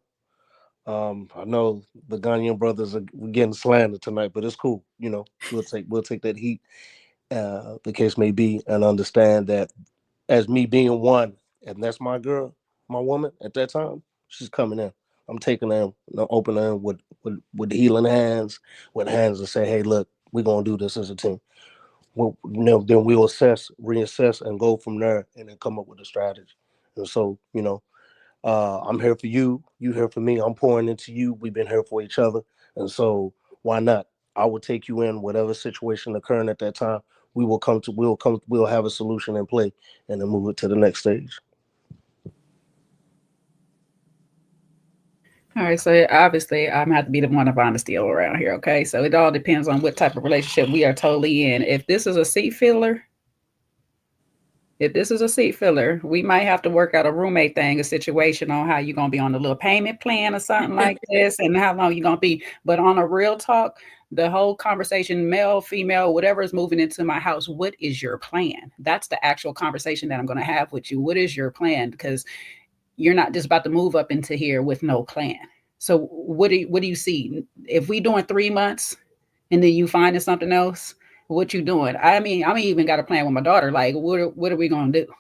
I know the Ghanaian brothers are getting slandered tonight, but it's cool. We'll take that heat, the case may be, and understand that as me being one, and that's my girl, my woman at that time, she's coming in. I'm taking her in, open her in with healing hands, with hands to say, hey, look, we're gonna do this as a team. Then we'll reassess, and go from there, and then come up with a strategy. And so, I'm here for you. You here for me. I'm pouring into you. We've been here for each other. And so why not? I will take you in whatever situation occurring at that time. We'll have a solution in play and then move it to the next stage. All right, so obviously I'm gonna have to be the one of honesty around here, okay? So it all depends on what type of relationship we are totally in. If this is a seat filler, we might have to work out a roommate thing, a situation on how you're going to be on a little payment plan or something like this and how long you're going to be. But on a real talk, The whole conversation, male, female, whatever is moving into my house, what is your plan? That's the actual conversation that I'm going to have with you. What is your plan? Because you're not just about to move up into here with no plan. So what do you see? If we doing 3 months and then you finding something else, what you doing? I mean, I even got a plan with my daughter. Like, what are we going to do?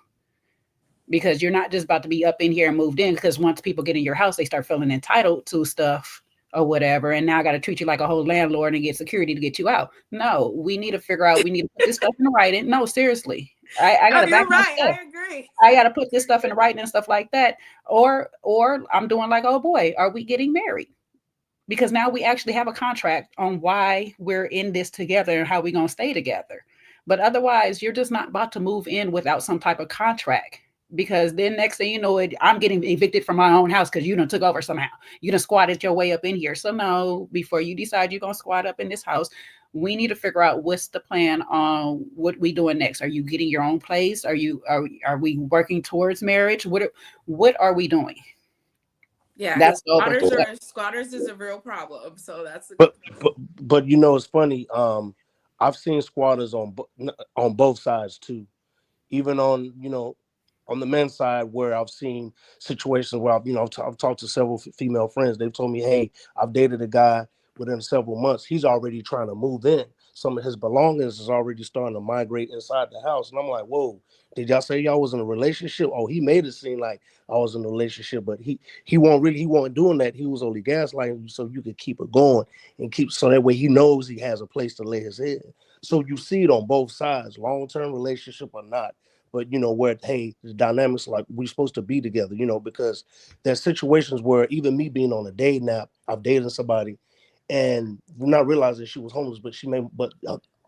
Because you're not just about to be up in here and moved in, because once people get in your house, they start feeling entitled to stuff or whatever. And now I got to treat you like a whole landlord and get security to get you out. No, we need to figure out, we need to put this stuff in writing. No, seriously. I got to back you're my right. stuff. I agree. I got to put this stuff in writing and stuff like that. Or I'm doing like, oh boy, are we getting married? Because now we actually have a contract on why we're in this together and how we're going to stay together. But otherwise, you're just not about to move in without some type of contract. Because then next thing you know, I'm getting evicted from my own house because you done took over somehow. You done squatted your way up in here. So no, before you decide you're going to squat up in this house, we need to figure out what's the plan on what we doing next. Are you getting your own place? Are we working towards marriage? What are we doing? Yeah, That's squatters is a real problem. So that's But you know, it's funny. I've seen squatters on both sides too. Even on, you know, on the men's side, where I've seen situations where I've talked to several female friends. They've told me, hey, I've dated a guy within several months. He's already trying to move in. Some of his belongings is already starting to migrate inside the house. And I'm like, whoa, did y'all say y'all was in a relationship? Oh, he made it seem like I was in a relationship, but he wasn't doing that. He was only gaslighting you so you could keep it going and keep, so that way he knows he has a place to lay his head. So you see it on both sides, long-term relationship or not. But you know, where, hey, the dynamics, like, we're supposed to be together, you know, because there's situations where even me being on a dating app, I've dated somebody and not realizing she was homeless, but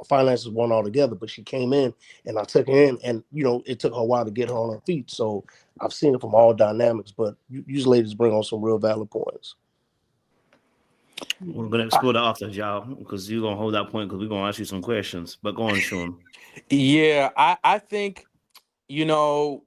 finances weren't all together. But she came in and I took her in, and you know, it took her a while to get her on her feet. So I've seen it from all dynamics, but you ladies bring on some real valid points. We're gonna explore that after, y'all, because you're gonna hold that point because we're gonna ask you some questions. But go on, Sean. Yeah, I think, you know,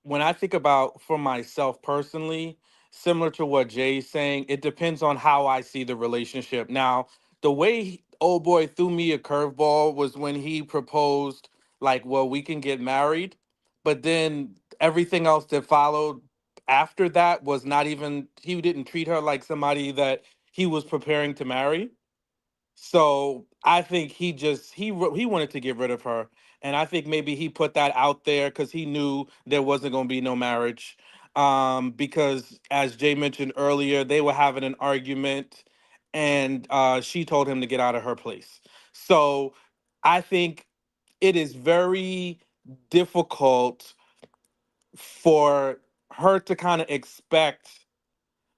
when I think about for myself personally, similar to what Jay's saying, it depends on how I see the relationship. Now, the way old boy threw me a curveball was when he proposed, like, well, we can get married, but then everything else that followed after that was not even, he didn't treat her like somebody that he was preparing to marry. So I think he wanted to get rid of her, and I think maybe he put that out there because he knew there wasn't going to be no marriage. Because as Jay mentioned earlier, they were having an argument, and she told him to get out of her place. So I think it is very difficult for her to kind of expect,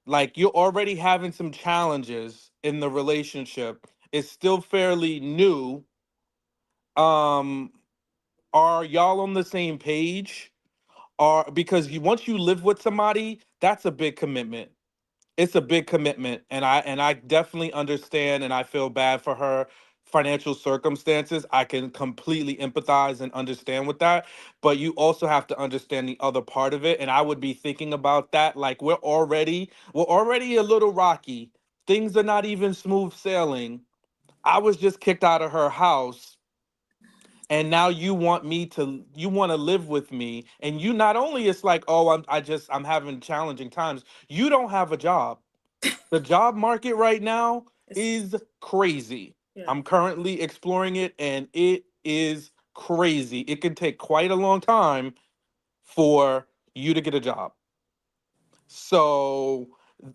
like, you're already having some challenges in the relationship. It's still fairly new. um are y'all on the same page? Or because once you live with somebody, that's a big commitment. It's a big commitment, and I definitely understand, and I feel bad for her financial circumstances. I can completely empathize and understand with that, but you also have to understand the other part of it, and I would be thinking about that, like, we're already a little rocky. Things are not even smooth sailing. I was just kicked out of her house, and now you want to live with me, and you, not only it's like, oh, I'm having challenging times. You don't have a job. The job market right now is crazy. yeah. I'm currently exploring it, and it is crazy. It can take quite a long time for you to get a job. So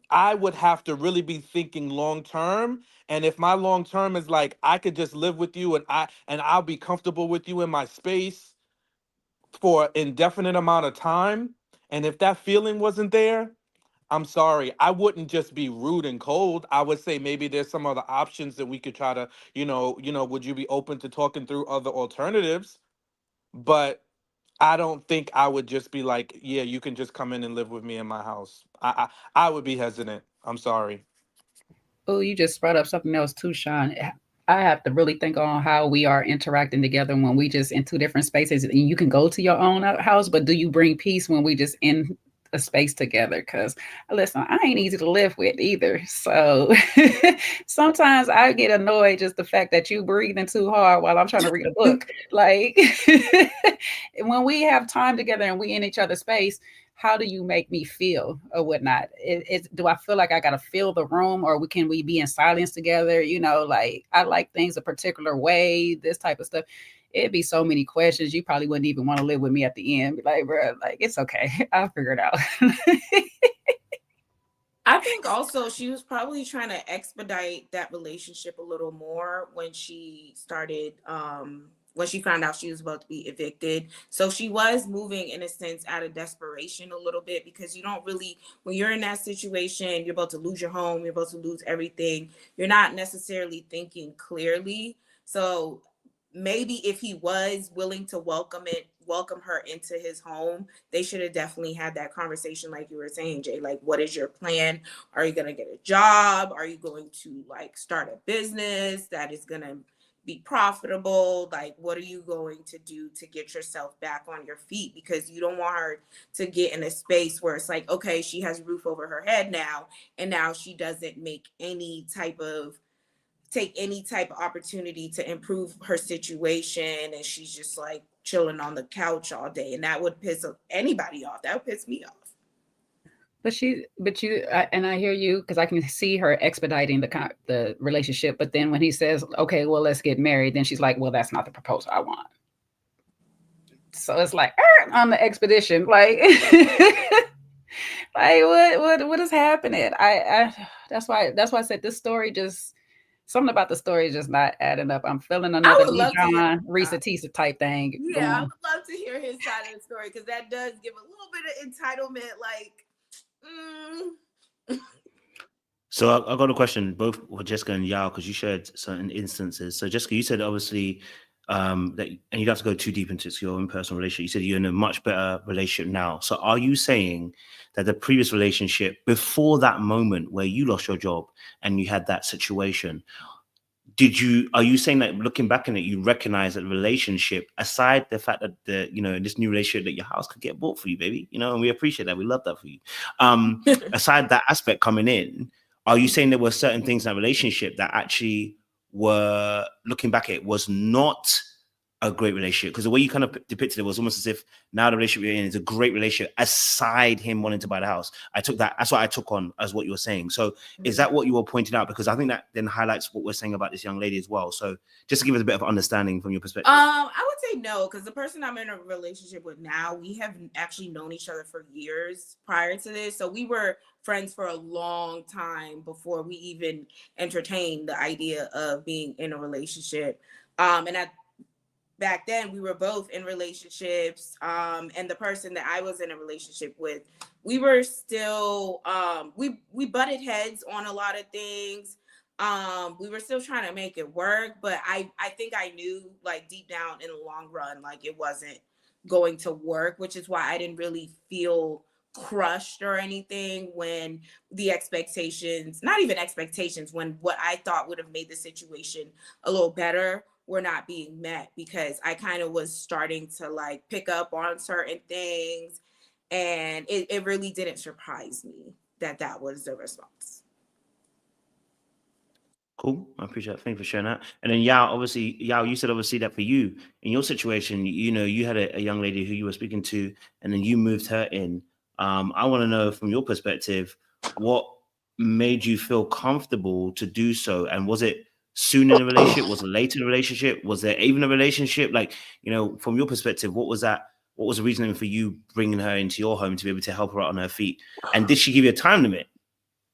I would have to really be thinking long term. And if my long term is like, I could just live with you, and I'll be comfortable with you in my space for indefinite amount of time, and if that feeling wasn't there, I'm sorry, I wouldn't just be rude and cold. I would say maybe there's some other options that we could try to, would you be open to talking through other alternatives? But I don't think I would just be like, yeah, you can just come in and live with me in my house. I would be hesitant. I'm sorry. Oh, you just brought up something else too, Sean. I have to really think on how we are interacting together when we just in two different spaces. And you can go to your own house, but do you bring peace when we just in a space together. Because listen, I ain't easy to live with either. So sometimes I get annoyed just the fact that you breathing too hard while I'm trying to read a book. Like when we have time together and we in each other's space, how do you make me feel or whatnot? Do I feel like I gotta fill the room, or can we be in silence together? You know, like I like things a particular way, this type of stuff. It'd be so many questions. You probably wouldn't even want to live with me at the end. Be like, bro, like it's okay. I'll figure it out. I think also she was probably trying to expedite that relationship a little more when she started when she found out she was about to be evicted. So she was moving in a sense out of desperation a little bit, because you don't really, when you're in that situation, you're about to lose your home, you're about to lose everything, you're not necessarily thinking clearly. So maybe if he was willing to welcome her into his home, they should have definitely had that conversation, like you were saying, Jay. Like, what is your plan? Are you going to get a job? Are you going to like start a business that is going to be profitable? Like, what are you going to do to get yourself back on your feet? Because you don't want her to get in a space where it's like, okay, she has a roof over her head now, and now she doesn't take any type of opportunity to improve her situation, and she's just like chilling on the couch all day, and that would piss anybody off. That would piss me off. And I hear you, because I can see her expediting the relationship. But then when he says, okay, well, let's get married, then she's like, well, that's not the proposal I want. So it's like on the expedition, like, like what is happening? That's why I said this story just, something about the story is just not adding up. I'm feeling another John Risa Tisa type thing. Yeah, I would love to hear his side of the story, because that does give a little bit of entitlement. Like, So I got a question, both for Jessica and Yao, because you shared certain instances. So Jessica, you said obviously that, and you don't have to go too deep into your own personal relationship. You said you're in a much better relationship now. So are you saying that the previous relationship, before that moment where you lost your job and you had that situation, are you saying that looking back on it, you recognize that the relationship, aside the fact that in this new relationship, that your house could get bought for you, baby, and we appreciate that, we love that for you. Aside that aspect coming in, are you saying there were certain things in that relationship that actually were, looking back at it, was not a great relationship? Because the way you kind of depicted it was almost as if now the relationship you're in is a great relationship, aside him wanting to buy the house. That's what I took on as what you were saying. So is that what you were pointing out? Because I think that then highlights what we're saying about this young lady as well. So just to give us a bit of understanding from your perspective. I would say no, because the person I'm in a relationship with now, we have actually known each other for years prior to this. So we were friends for a long time before we even entertained the idea of being in a relationship. Back then we were both in relationships, and the person that I was in a relationship with, we were still we butted heads on a lot of things. We were still trying to make it work, but I think I knew, like, deep down in the long run, like, it wasn't going to work, which is why I didn't really feel crushed or anything when the expectations, not even expectations, when what I thought would have made the situation a little better were not being met, because I kind of was starting to like pick up on certain things, and it really didn't surprise me that was the response. Cool. I appreciate it. Thank you for sharing that. And then Yao, you said obviously that for you, in your situation, you had a young lady who you were speaking to, and then you moved her in. I want to know from your perspective, what made you feel comfortable to do so? And was it soon in a relationship? Was it late in a relationship? Was there even a relationship? Like, from your perspective, what was that? What was the reasoning for you bringing her into your home to be able to help her out on her feet? And did she give you a time limit?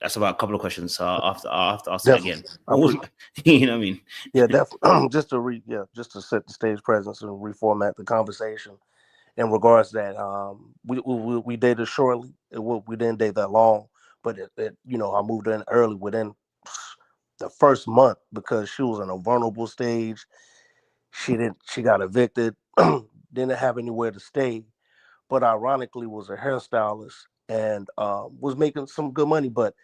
That's about a couple of questions. So after that again, you know what I mean? Yeah, definitely. just to set the stage presence and reformat the conversation in regards to that. We dated shortly. We didn't date that long, but I moved in early within the first month, because she was in a vulnerable stage. She got evicted, didn't have anywhere to stay, but ironically was a hairstylist and was making some good money, but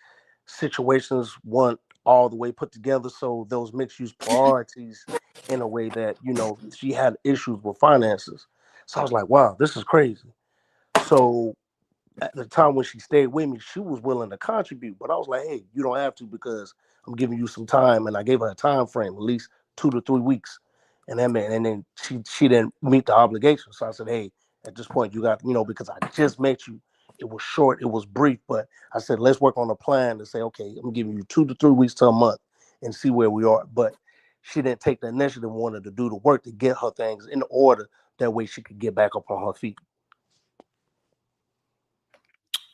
situations weren't all the way put together. So those mixed use priorities, in a way that, she had issues with finances. So I was like, wow, this is crazy. So at the time when she stayed with me, she was willing to contribute, but I was like, hey, you don't have to because I'm giving you some time, and I gave her a time frame, at least 2 to 3 weeks, and that meant, and then she didn't meet the obligation, so I said, hey, at this point, you got, because I just met you. It was short, it was brief, but I said, let's work on a plan to say, okay, I'm giving you 2 to 3 weeks to a month and see where we are. But she didn't take the initiative, wanted to do the work to get her things in order. That way she could get back up on her feet.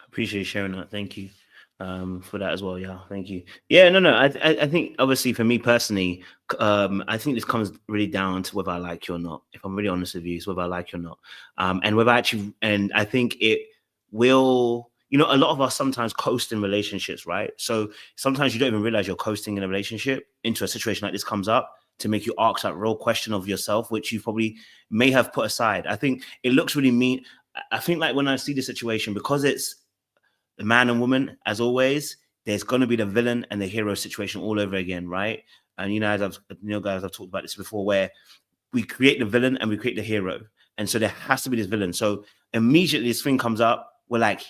Appreciate you sharing that. Thank you for that as well. Yeah, thank you. Yeah, no. I think obviously for me personally, I think this comes really down to whether I like you or not. If I'm really honest with you, it's whether I like you or not, and whether actually, and I think it will. A lot of us sometimes coast in relationships, right? So sometimes you don't even realize you're coasting in a relationship into a situation like this comes up to make you ask that real question of yourself, which you probably may have put aside. I think it looks really mean. I think like when I see the situation, because it's the man and woman, as always, there's going to be the villain and the hero situation all over again, right? And guys, I've talked about this before, where we create the villain and we create the hero, and so there has to be this villain. So immediately this thing comes up, we're like,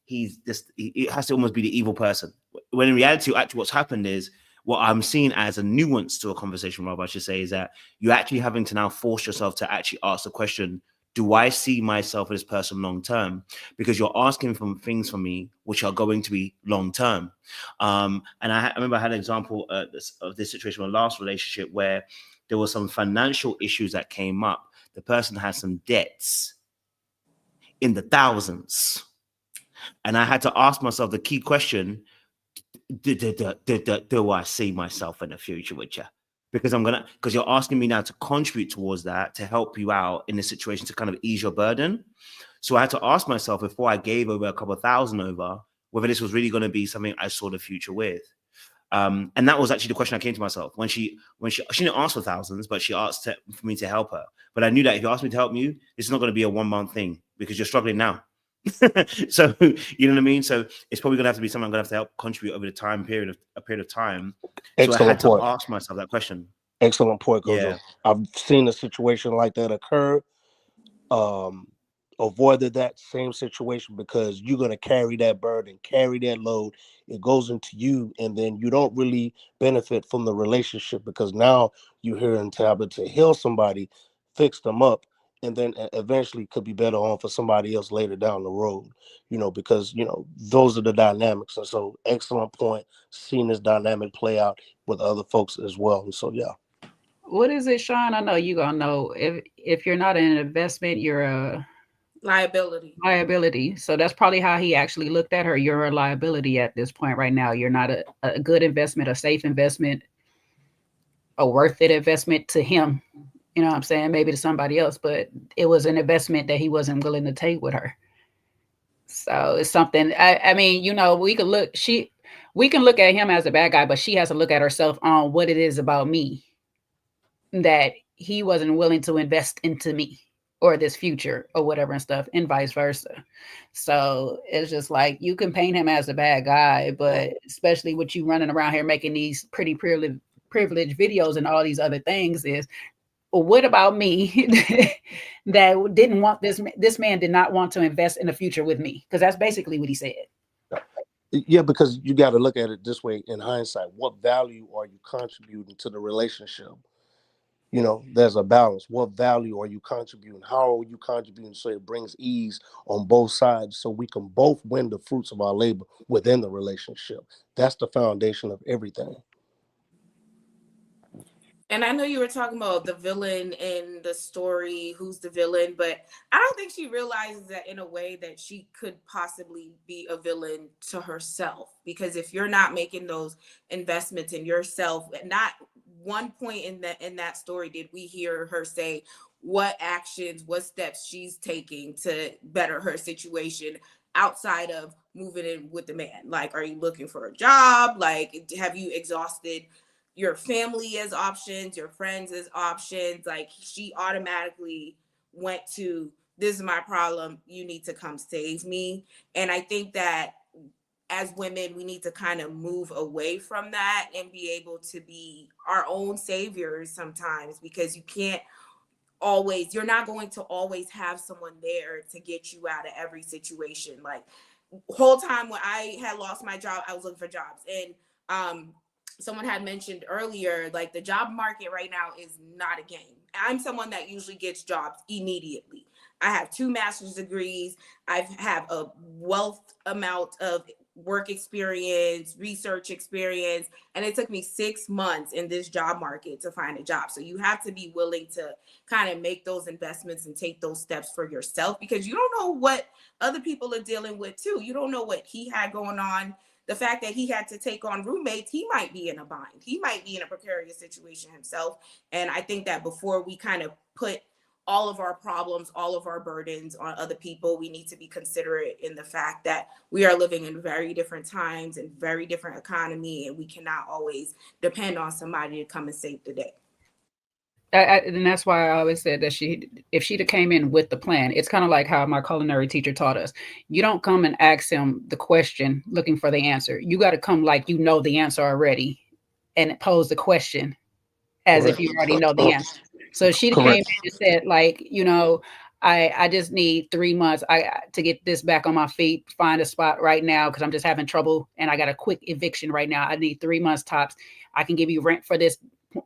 it has to almost be the evil person. When in reality, actually, what's happened is what I'm seeing as a nuance to a conversation, Rob, I should say, is that you're actually having to now force yourself to actually ask the question, do I see myself as this person long term? Because you're asking for things from me which are going to be long term. And I remember I had an example of this situation in my last relationship where there were some financial issues that came up. The person had some debts in the thousands. And I had to ask myself the key question, do I see myself in the future with you? Because you're asking me now to contribute towards that, to help you out in this situation, to kind of ease your burden. So I had to ask myself before I gave over a couple of thousand over, whether this was really going to be something I saw the future with. And that was actually the question I came to myself when she didn't ask for thousands, but she asked for me to help her. But I knew that if you ask me to help you, this is not going to be a 1 month thing because you're struggling now. So you know what I mean. So it's probably gonna have to be something I'm gonna have to help contribute over a period of time. So I had to ask myself that question. Excellent point, Kojo. Yeah. I've seen a situation like that occur. Avoided that same situation because you're going to carry that burden, carry that load. It goes into you, and then you don't really benefit from the relationship because now you're here in tablet to heal somebody, fix them up, and then eventually could be better on for somebody else later down the road, because, those are the dynamics. And so excellent point, seeing this dynamic play out with other folks as well. And so, yeah. What is it, Sean? I know you gonna know. If you're not an investment, you're a liability. So that's probably how he actually looked at her. You're a liability at this point right now. You're not a good investment, a safe investment, a worth it investment to him. You know what I'm saying? Maybe to somebody else, but it was an investment that he wasn't willing to take with her. So it's something. I mean, we can look at him as a bad guy, but she has to look at herself on what it is about me that he wasn't willing to invest into me or this future or whatever and stuff, and vice versa. So it's just like you can paint him as a bad guy, but especially with you running around here making these pretty privileged videos and all these other things is, well, what about me that didn't want this man did not want to invest in the future with me? Because that's basically what he said. Yeah, because you got to look at it this way in hindsight. What value are you contributing to the relationship? There's a balance. What value are you contributing? How are you contributing so it brings ease on both sides so we can both win the fruits of our labor within the relationship? That's the foundation of everything. And I know you were talking about the villain in the story, who's the villain, but I don't think she realizes that in a way that she could possibly be a villain to herself. Because if you're not making those investments in yourself, not one point in that story did we hear her say what actions, what steps she's taking to better her situation outside of moving in with the man. Like, are you looking for a job? Like, have you exhausted your family as options, your friends as options? Like, she automatically went to, this is my problem, you need to come save me. And I think that as women, we need to kind of move away from that and be able to be our own saviors sometimes, because you can't you're not going to always have someone there to get you out of every situation. Like, whole time when I had lost my job, I was looking for jobs. And someone had mentioned earlier, like, the job market right now is not a game. I'm someone that usually gets jobs immediately. I have 2 master's degrees. I have a wealth amount of work experience, research experience, and it took me 6 months in this job market to find a job. So you have to be willing to kind of make those investments and take those steps for yourself, because you don't know what other people are dealing with too. You don't know what he had going on. The fact that he had to take on roommates, he might be in a bind. He might be in a precarious situation himself. And I think that before we kind of put all of our problems, all of our burdens on other people, we need to be considerate in the fact that we are living in very different times and very different economy, and we cannot always depend on somebody to come and save the day. And that's why I always said that if she'd have came in with the plan, it's kind of like how my culinary teacher taught us. You don't come and ask him the question looking for the answer. You got to come like you know the answer already and pose the question as if you already know the answer. So she came in and said, like, I just need 3 months to get this back on my feet, find a spot right now because I'm just having trouble and I got a quick eviction right now. I need 3 months tops. I can give you rent for this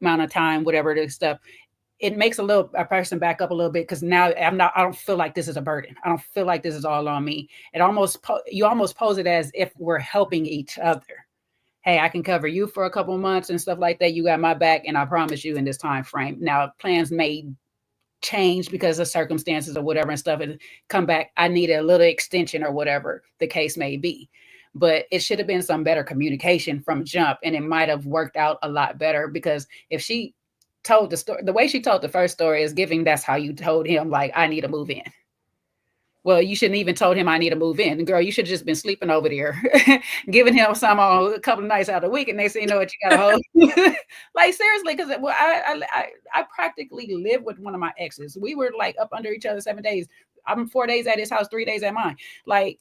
amount of time, whatever this stuff. It makes a person back up a little bit because now I don't feel like this is a burden. I don't feel like this is all on me. You almost pose it as if we're helping each other. Hey, I can cover you for a couple of months and stuff like that. You got my back, and I promise you in this time frame. Now, plans may change because of circumstances or whatever and stuff, and come back. I need a little extension or whatever the case may be. But it should have been some better communication from jump, and it might have worked out a lot better, because if she told the story, the way she told the first story is giving, that's how you told him, like, I need to move in. Well, you shouldn't even told him I need to move in. Girl, you should have just been sleeping over there, giving him some a couple of nights out of the week, and they say, you know what, you got to hold. Like, seriously, because I practically lived with one of my exes. We were like up under each other 7 days. I'm 4 days at his house, 3 days at mine. Like,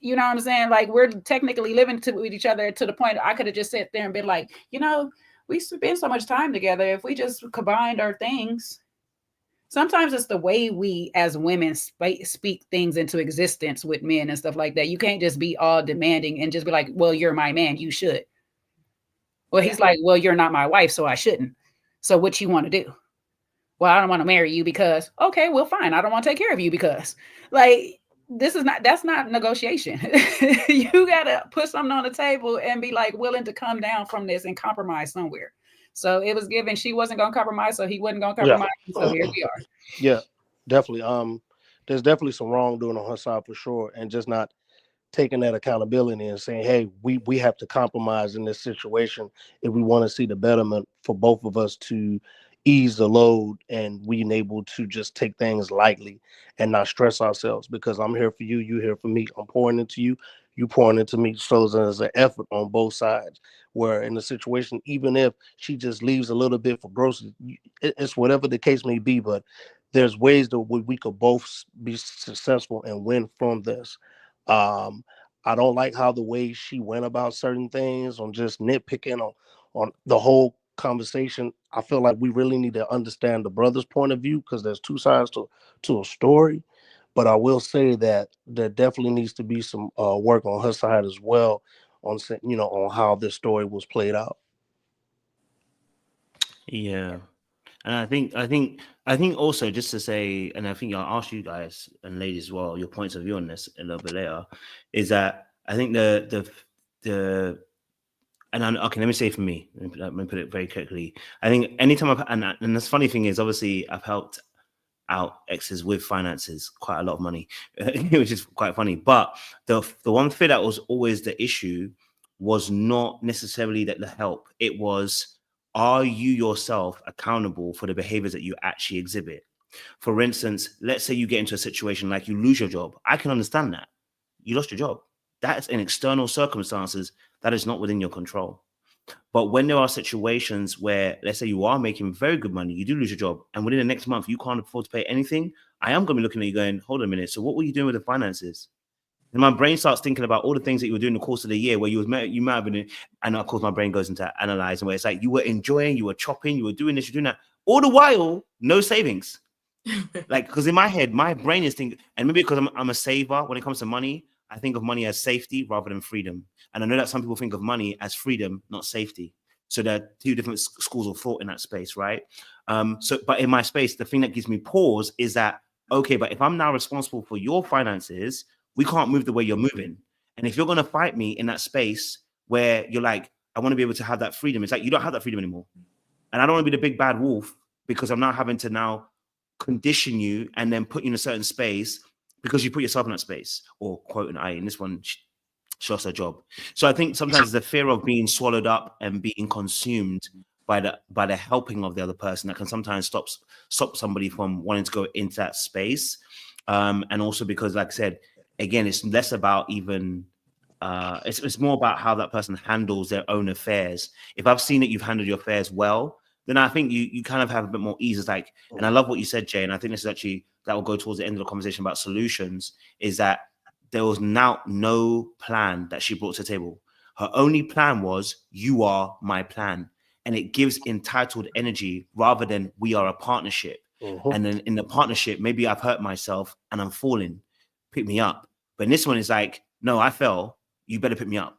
you know what I'm saying? Like, we're technically living with each other to the point I could have just sat there and been like, we spend so much time together. If we just combined our things. Sometimes it's the way we as women speak things into existence with men and stuff like that. You can't just be all demanding and just be like, well, you're my man, you should. Well, he's like, well, you're not my wife, so I shouldn't. So what you want to do? Well, I don't want to marry you because, okay, well, fine. I don't want to take care of you because, like, that's not negotiation. You got to put something on the table and be like willing to come down from this and compromise somewhere. So it was given she wasn't going to compromise, so he wasn't going to compromise. Yeah. So here we are. Yeah, definitely. There's definitely some wrongdoing on her side for sure, and just not taking that accountability and saying, hey, we have to compromise in this situation if we want to see the betterment for both of us to ease the load and being able to just take things lightly and not stress ourselves, because I'm here for you, you here for me. I'm pouring into you, you pouring into me. So there's an effort on both sides, where in the situation, even if she just leaves a little bit for groceries, it's whatever the case may be, but there's ways that we could both be successful and win from this. I don't like how the way she went about certain things, on just nitpicking on the whole conversation. I feel like we really need to understand the brother's point of view, because there's two sides to a story. But I will say that there definitely needs to be some work on her side as well, on how this story was played out. Yeah. And I think also, just to say, and I think I'll ask you guys and ladies as well, your points of view on this a little bit later, is that I think okay, let me say for me, let me put it very quickly. I think anytime and the funny thing is, obviously, I've helped out exes with finances, quite a lot of money, which is quite funny. But the one thing that was always the issue was not necessarily that the help. It was, are you yourself accountable for the behaviors that you actually exhibit? For instance, let's say you get into a situation like you lose your job. I can understand that. You lost your job. That's in external circumstances that is not within your control. But when there are situations where, let's say you are making very good money, you do lose your job, and within the next month you can't afford to pay anything, I am going to be looking at you going, hold on a minute. So what were you doing with the finances? And my brain starts thinking about all the things that you were doing in the course of the year where you might have been, and of course my brain goes into analyzing, where it's like you were enjoying, you were chopping, you were doing this, you're doing that. all the while, no savings. Like, because in my head, my brain is thinking, and maybe because I'm a saver when it comes to money, I think of money as safety rather than freedom. And I know that some people think of money as freedom, not safety. So there are two different schools of thought in that space, right? But in my space, the thing that gives me pause is that, okay, but if I'm now responsible for your finances, we can't move the way you're moving. And if you're going to fight me in that space where you're like, I want to be able to have that freedom, it's like, you don't have that freedom anymore. And I don't want to be the big bad wolf because I'm not having to now condition you and then put you in a certain space because you put yourself in that space, or quote an I in this one, she lost her job. So I think sometimes the fear of being swallowed up and being consumed by the helping of the other person that can sometimes stop somebody from wanting to go into that space. And also because, like I said, again, it's less about even it's more about how that person handles their own affairs. If I've seen that you've handled your affairs well, then I think you kind of have a bit more ease. It's like, and I love what you said, Jay, and I think this is actually, that will go towards the end of the conversation about solutions, is that there was now no plan that she brought to the table. Her only plan was, you are my plan. And it gives entitled energy rather than we are a partnership. And then in the partnership, maybe I've hurt myself and I'm falling, pick me up. But in this one, it's like, no, I fell, you better pick me up.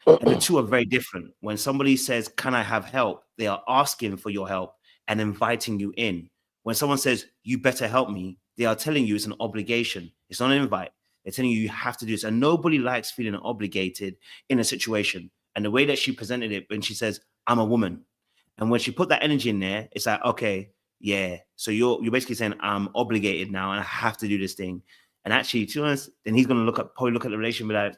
And the two are very different. When somebody says, can I have help? They are asking for your help and inviting you in. When someone says, you better help me, they are telling you it's an obligation. It's not an invite. They're telling you have to do this. And nobody likes feeling obligated in a situation. And the way that she presented it, when she says, I'm a woman. And when she put that energy in there, it's like, okay, yeah. So you're basically saying, I'm obligated now and I have to do this thing. And actually, to be honest, then he's going to probably look at the relation and be like,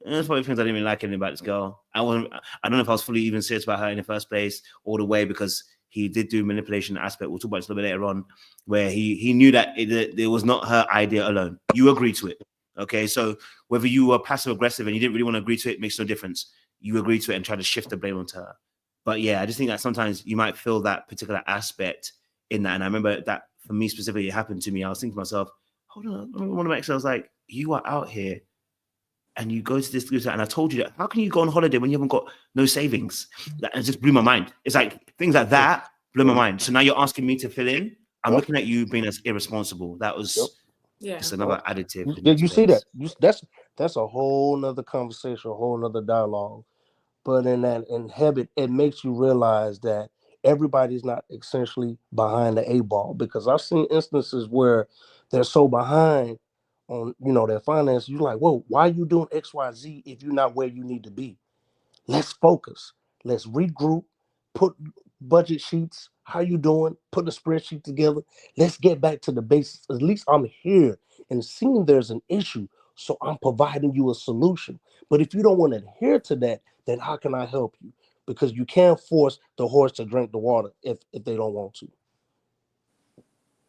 there's probably things I didn't even like anything about this girl. I don't know if I was fully even serious about her in the first place all the way, because he did do manipulation aspect. We'll talk about this a little bit later on, where he knew that it was not her idea alone. You agreed to it. Okay. So whether you were passive aggressive and you didn't really want to agree to it, makes no difference. You agreed to it and try to shift the blame onto her. But yeah, I just think that sometimes you might feel that particular aspect in that. And I remember that for me specifically, it happened to me. I was thinking to myself, hold on, one of my exes, I was like, you are out here and you go to this, and I told you that, how can you go on holiday when you haven't got no savings? And it just blew my mind. It's like things like that blew my mind. So now you're asking me to fill in. I'm looking at you being as irresponsible. That was just another additive. You see that? That's a whole nother conversation, a whole nother dialogue. But in habit, it makes you realize that everybody's not essentially behind the eight ball, because I've seen instances where they're so behind on their finances. You're like, whoa, why are you doing XYZ if you're not where you need to be? Let's focus. Let's regroup. Put budget sheets. How you doing? Put a spreadsheet together. Let's get back to the basics. At least I'm here and seeing there's an issue, so I'm providing you a solution. But if you don't want to adhere to that, then how can I help you? Because you can't force the horse to drink the water if they don't want to.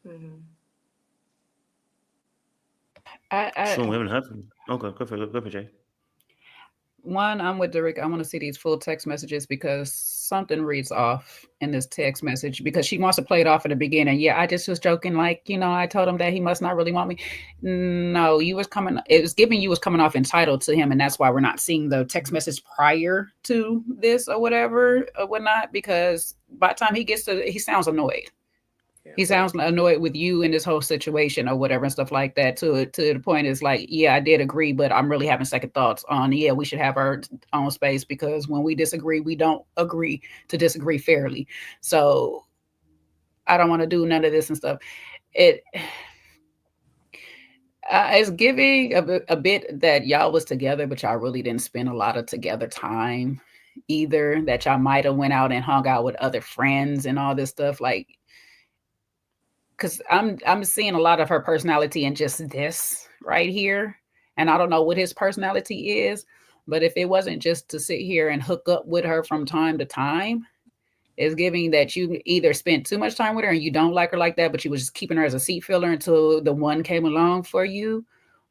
Mm-hmm. Sean, we haven't heard from you. Okay, go for it, Jay. One, I'm with Derek. I want to see these full text messages because something reads off in this text message, because she wants to play it off at the beginning. Yeah, I just was joking. Like, I told him that he must not really want me. No, it was giving you was coming off entitled to him. And that's why we're not seeing the text message prior to this or whatever or whatnot, because by the time he gets to, he sounds annoyed. He sounds annoyed with you in this whole situation or whatever and stuff like that. To the point is like, yeah, I did agree, but I'm really having second thoughts on, we should have our own space, because when we disagree, we don't agree to disagree fairly. So I don't want to do none of this and stuff. It's giving a bit that y'all was together, but y'all really didn't spend a lot of together time either, that y'all might have went out and hung out with other friends and all this stuff. Like, because I'm seeing a lot of her personality in just this right here. And I don't know what his personality is, but if it wasn't just to sit here and hook up with her from time to time, it's giving that you either spent too much time with her and you don't like her like that, but you was just keeping her as a seat filler until the one came along for you,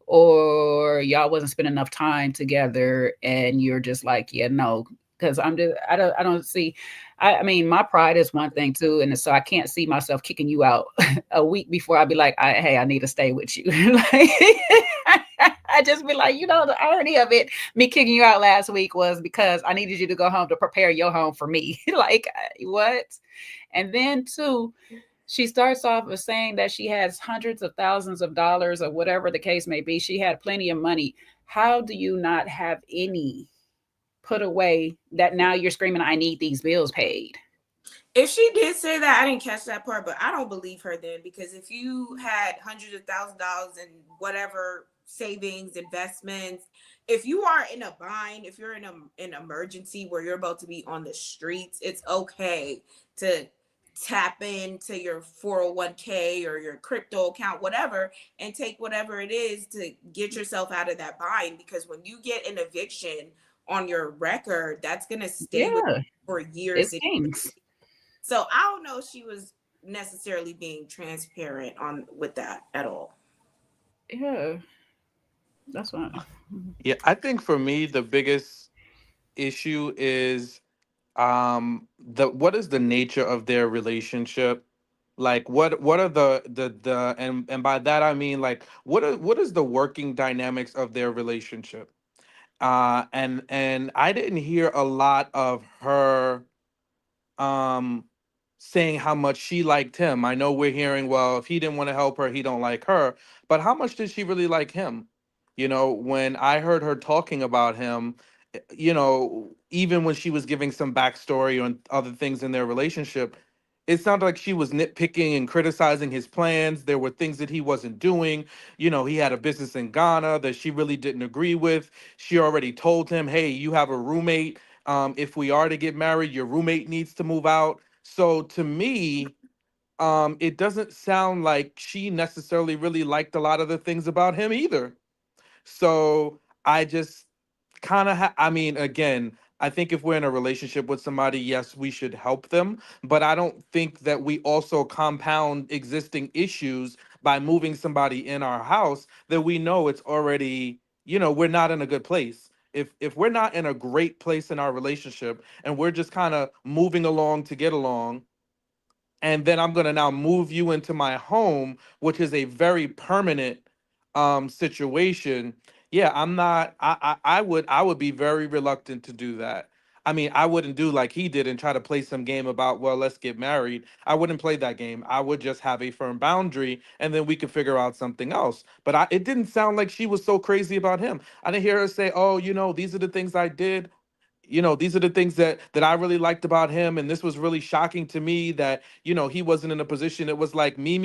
or y'all wasn't spending enough time together and you're just like, yeah, no. Because I don't see, I mean, my pride is one thing too. And so I can't see myself kicking you out a week before I'd be like, hey, I need to stay with you. I just be like, the irony of it, me kicking you out last week was because I needed you to go home to prepare your home for me. Like, what? And then, too, she starts off with saying that she has hundreds of thousands of dollars or whatever the case may be. She had plenty of money. How do you not have any put away that now you're screaming, I need these bills paid? If she did say that, I didn't catch that part, but I don't believe her then, because if you had hundreds of $1,000s and whatever savings, investments, if you are in a bind, if you're in an emergency where you're about to be on the streets, it's okay to tap into your 401k or your crypto account, whatever, and take whatever it is to get yourself out of that bind. Because when you get an eviction on your record, that's going to stay with Yeah, you for it years. stings. So I don't know if she was necessarily being transparent with that at all. Yeah, that's what. Yeah, I think for me the biggest issue is the what is the nature of their relationship? Like what are the and by that I mean like what is the working dynamics of their relationship? And I didn't hear a lot of her um saying how much she liked him. I know we're hearing, well, if he didn't want to help her, he don't like her. But how much did she really like him? When I heard her talking about him, even when she was giving some backstory on other things in their relationship, it sounded like she was nitpicking and criticizing his plans. There were things that he wasn't doing. He had a business in Ghana that she really didn't agree with. She already told him, hey, you have a roommate. If we are to get married, your roommate needs to move out. So to me, it doesn't sound like she necessarily really liked a lot of the things about him either. So I just kind of, I mean, again, I think if we're in a relationship with somebody, yes, we should help them. But I don't think that we also compound existing issues by moving somebody in our house that we know it's already, we're not in a good place. If we're not in a great place in our relationship and we're just kind of moving along to get along, and then I'm going to now move you into my home, which is a very permanent situation. Yeah, I'm not. I would be very reluctant to do that. I mean, I wouldn't do like he did and try to play some game about, well, let's get married. I wouldn't play that game. I would just have a firm boundary, and then we could figure out something else. But it didn't sound like she was so crazy about him. I didn't hear her say, oh, these are the things I did. These are the things that I really liked about him, and this was really shocking to me that he wasn't in a position. It was like me.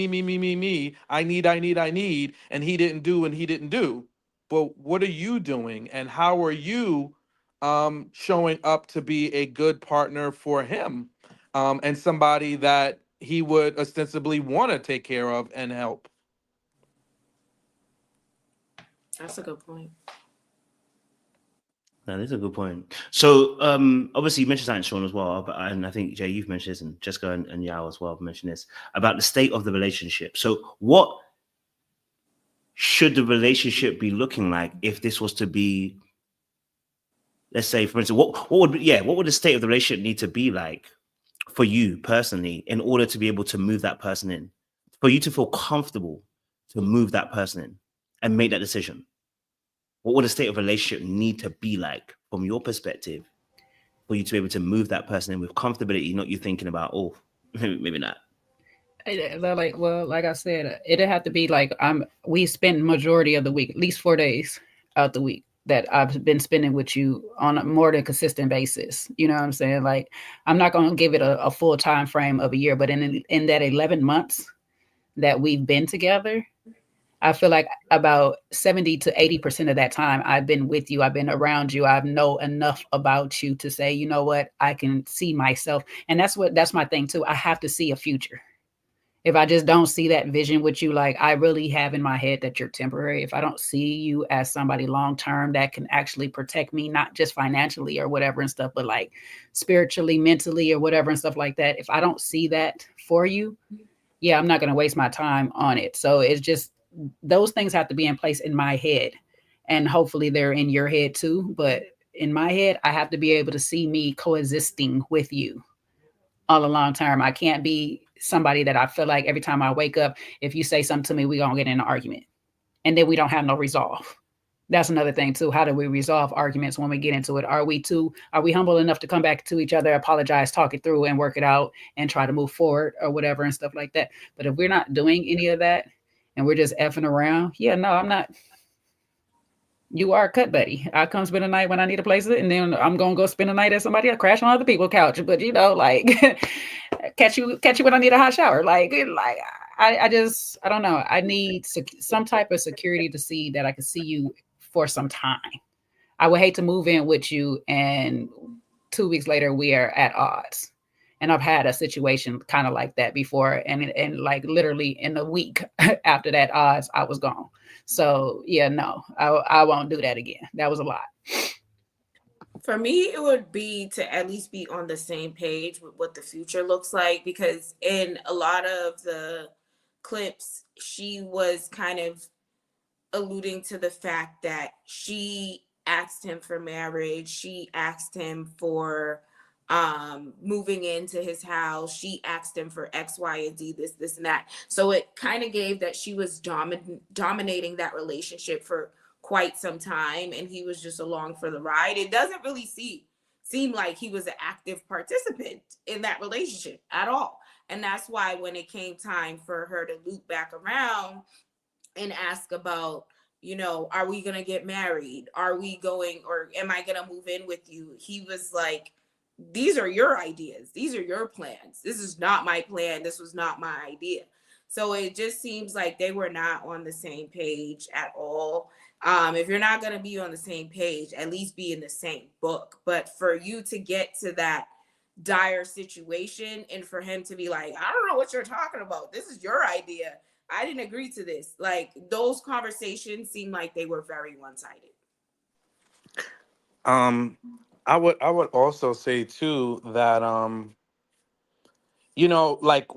I need, and he didn't do, and he didn't do. But what are you doing, and how are you showing up to be a good partner for him, and somebody that he would ostensibly want to take care of and help? That's a good point. That is a good point. So, obviously, you mentioned something, Sean, as well, and I think Jay, you've mentioned this, and Jessica and Yao as well have mentioned this about the state of the relationship. So, what should the relationship be looking like if this was to be, let's say, for instance, what would the state of the relationship need to be like for you personally in order to be able to move that person in, for you to feel comfortable to move that person in and make that decision? What would a state of relationship need to be like from your perspective for you to be able to move that person in with comfortability, not you thinking about, oh, maybe not? Like I said, it'd have to be like we spend majority of the week, at least 4 days out the week that I've been spending with you on a more than consistent basis. You know what I'm saying? Like, I'm not going to give it a full time frame of a year, but in that 11 months that we've been together, I feel like about 70 to 80% of that time I've been with you, I've been around you, I know enough about you to say, you know what, I can see myself. And that's my thing too. I have to see a future. If I just don't see that vision with you, like I really have in my head that you're temporary, if I don't see you as somebody long term that can actually protect me, not just financially or whatever and stuff, but like spiritually, mentally, or whatever and stuff like that, if I don't see that for you, yeah, I'm not going to waste my time on it. So it's just those things have to be in place in my head, and hopefully they're in your head too. But in my head, I have to be able to see me coexisting with you all a long term. I can't be somebody that I feel like every time I wake up, if you say something to me, we're going to get in an argument and then we don't have no resolve. That's another thing too. How do we resolve arguments when we get into it? Are we humble enough to come back to each other, apologize, talk it through, and work it out and try to move forward or whatever and stuff like that? But if we're not doing any of that and we're just effing around, yeah, no, I'm not. You are a cut buddy. I come spend a night when I need a place, and then I'm gonna go spend a night at somebody else, crash on other people's couch. But like catch you when I need a hot shower. I don't know. I need some type of security to see that I can see you for some time. I would hate to move in with you and 2 weeks later we are at odds. And I've had a situation kind of like that before, and like literally in a week after that odds, I was gone. So yeah, no, I won't do that again. That was a lot. For me, it would be to at least be on the same page with what the future looks like, because in a lot of the clips, she was kind of alluding to the fact that she asked him for marriage. She asked him for moving into his house. She asked him for X, Y, and Z, this and that. So it kind of gave that she was dominating that relationship for quite some time, and he was just along for the ride. It doesn't really seem like he was an active participant in that relationship at all. And that's why when it came time for her to loop back around and ask about, are we going to get married? Are we going, or am I going to move in with you? He was like, these are your ideas. These are your plans. This is not my plan. This was not my idea. So it just seems like they were not on the same page at all. If you're not going to be on the same page, at least be in the same book. But for you to get to that dire situation and for him to be like, I don't know what you're talking about. This is your idea. I didn't agree to this. Like, those conversations seem like they were very one-sided. I would also say too that like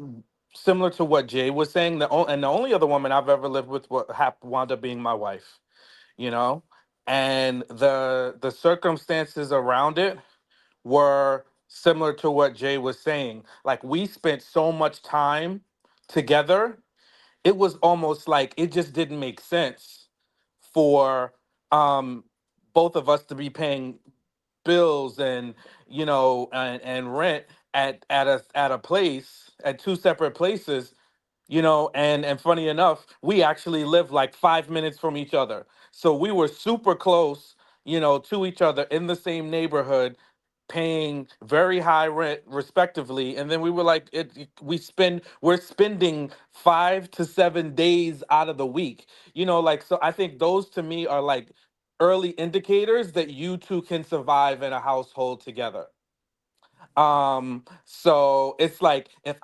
similar to what Jay was saying, and the only other woman I've ever lived with wound up being my wife, you know, and the circumstances around it were similar to what Jay was saying. Like, we spent so much time together, it was almost like it just didn't make sense for um both of us to be paying bills and and rent at a place, at two separate places, and funny enough, we actually lived like 5 minutes from each other, so we were super close, to each other in the same neighborhood, paying very high rent respectively. And then we were like, we're spending 5 to 7 days out of the week, like, so I think those to me are like early indicators that you two can survive in a household together. So it's like, if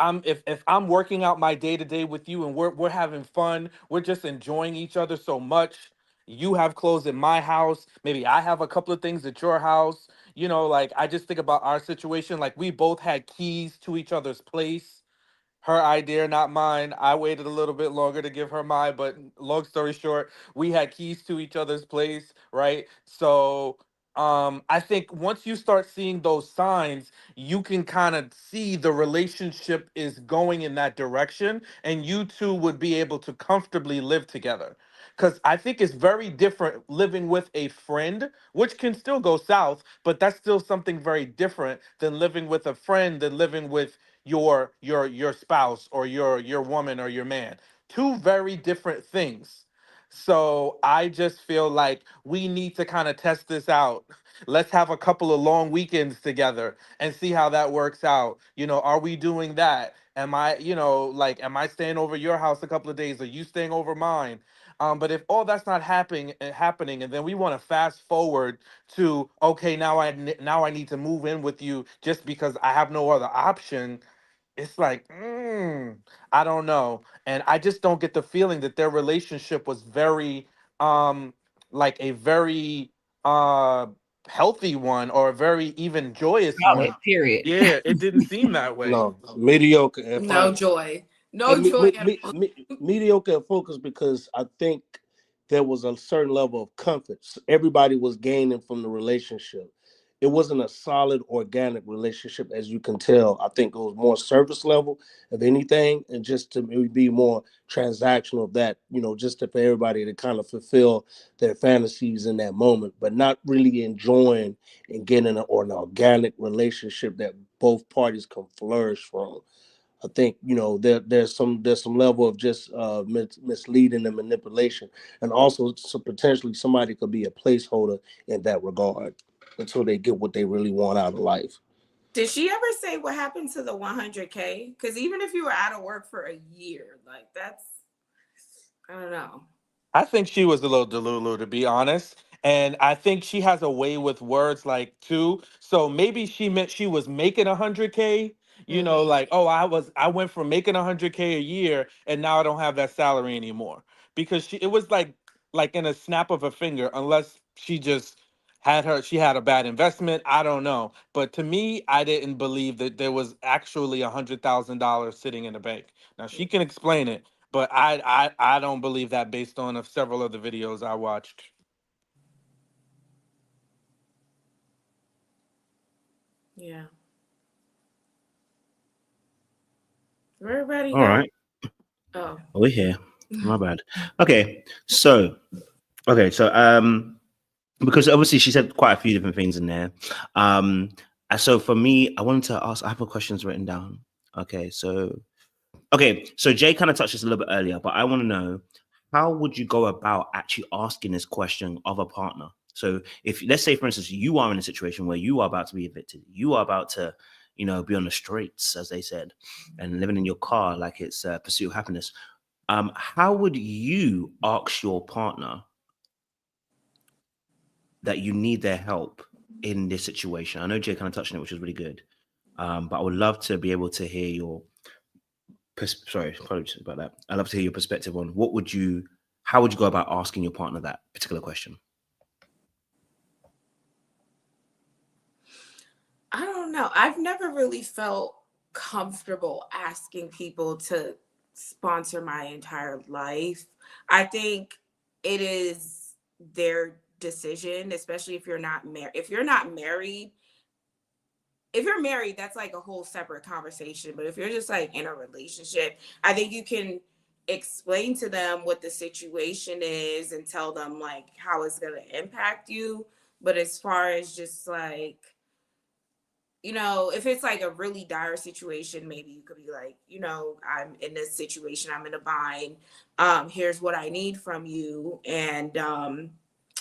I'm working out my day to day with you, and we're having fun, we're just enjoying each other so much. You have clothes in my house, maybe I have a couple of things at your house, like, I just think about our situation, like, we both had keys to each other's place. Her idea, not mine. I waited a little bit longer to give her mine, but long story short, we had keys to each other's place, right? So, I think once you start seeing those signs, you can kind of see the relationship is going in that direction, and you two would be able to comfortably live together. Because I think it's very different living with a friend, which can still go south, but that's still something very different than living with a friend, than living with your spouse, or your woman, or your man. Two very different things. So I just feel like we need to kind of test this out. Let's have a couple of long weekends together and see how that works out. Are we doing that? Am I, like, am I staying over your house a couple of days? Are you staying over mine? But if all that's not happening, and then we want to fast forward to, okay, now I need to move in with you just because I have no other option, it's like, I don't know. And I just don't get the feeling that their relationship was very, like, a very uh healthy one, or a very even joyous Solid, one. period. Yeah, it didn't seem that way. No, mediocre at No first. joy. No And joy at all. mediocre at focus, because I think there was a certain level of comfort. Everybody was gaining from the relationship. it wasn't a solid organic relationship, as you can tell. I think it was more surface level of anything, and just to be more transactional of that, just for everybody to kind of fulfill their fantasies in that moment, but not really enjoying and getting an organic relationship that both parties can flourish from. I think there's some level of just misleading and manipulation, and also potentially somebody could be a placeholder in that regard until they get what they really want out of life. Did she ever say what happened to the 100K? Because even if you were out of work for a year, like that's, I don't know. I think she was a little delulu, to be honest. And I think she has a way with words, like, too. So maybe she meant she was making 100K, like, oh, I went from making 100K a year and now I don't have that salary anymore. Because it was like in a snap of a finger, unless she had a bad investment. I don't know. But to me, I didn't believe that there was actually $100,000 sitting in the bank. Now she can explain it, but I don't believe that based on of several of the videos I watched. Yeah. Everybody All go. right. Oh. We're here. My bad. Okay. So because obviously she said quite a few different things in there. So for me, I wanted to ask, I have questions written down. Okay, so Jay kind of touched this a little bit earlier, but I want to know, how would you go about actually asking this question of a partner? So if, let's say, for instance, you are in a situation where you are about to be evicted, you are about to, be on the streets, as they said, and living in your car like it's pursuit of happiness. How would you ask your partner that you need their help in this situation? I know Jay kind of touched on it, which was really good. But I would love to be able to hear your sorry, apologies about that. I'd love to hear your perspective on how would you go about asking your partner that particular question? I don't know. I've never really felt comfortable asking people to sponsor my entire life. I think it is their decision, especially if you're not married. If you're not married, if you're married, that's like a whole separate conversation. But if you're just like in a relationship, I think you can explain to them what the situation is and tell them like how it's going to impact you. But as far as just like, if it's like a really dire situation, maybe you could be like, I'm in this situation, I'm in a bind. Here's what I need from you. And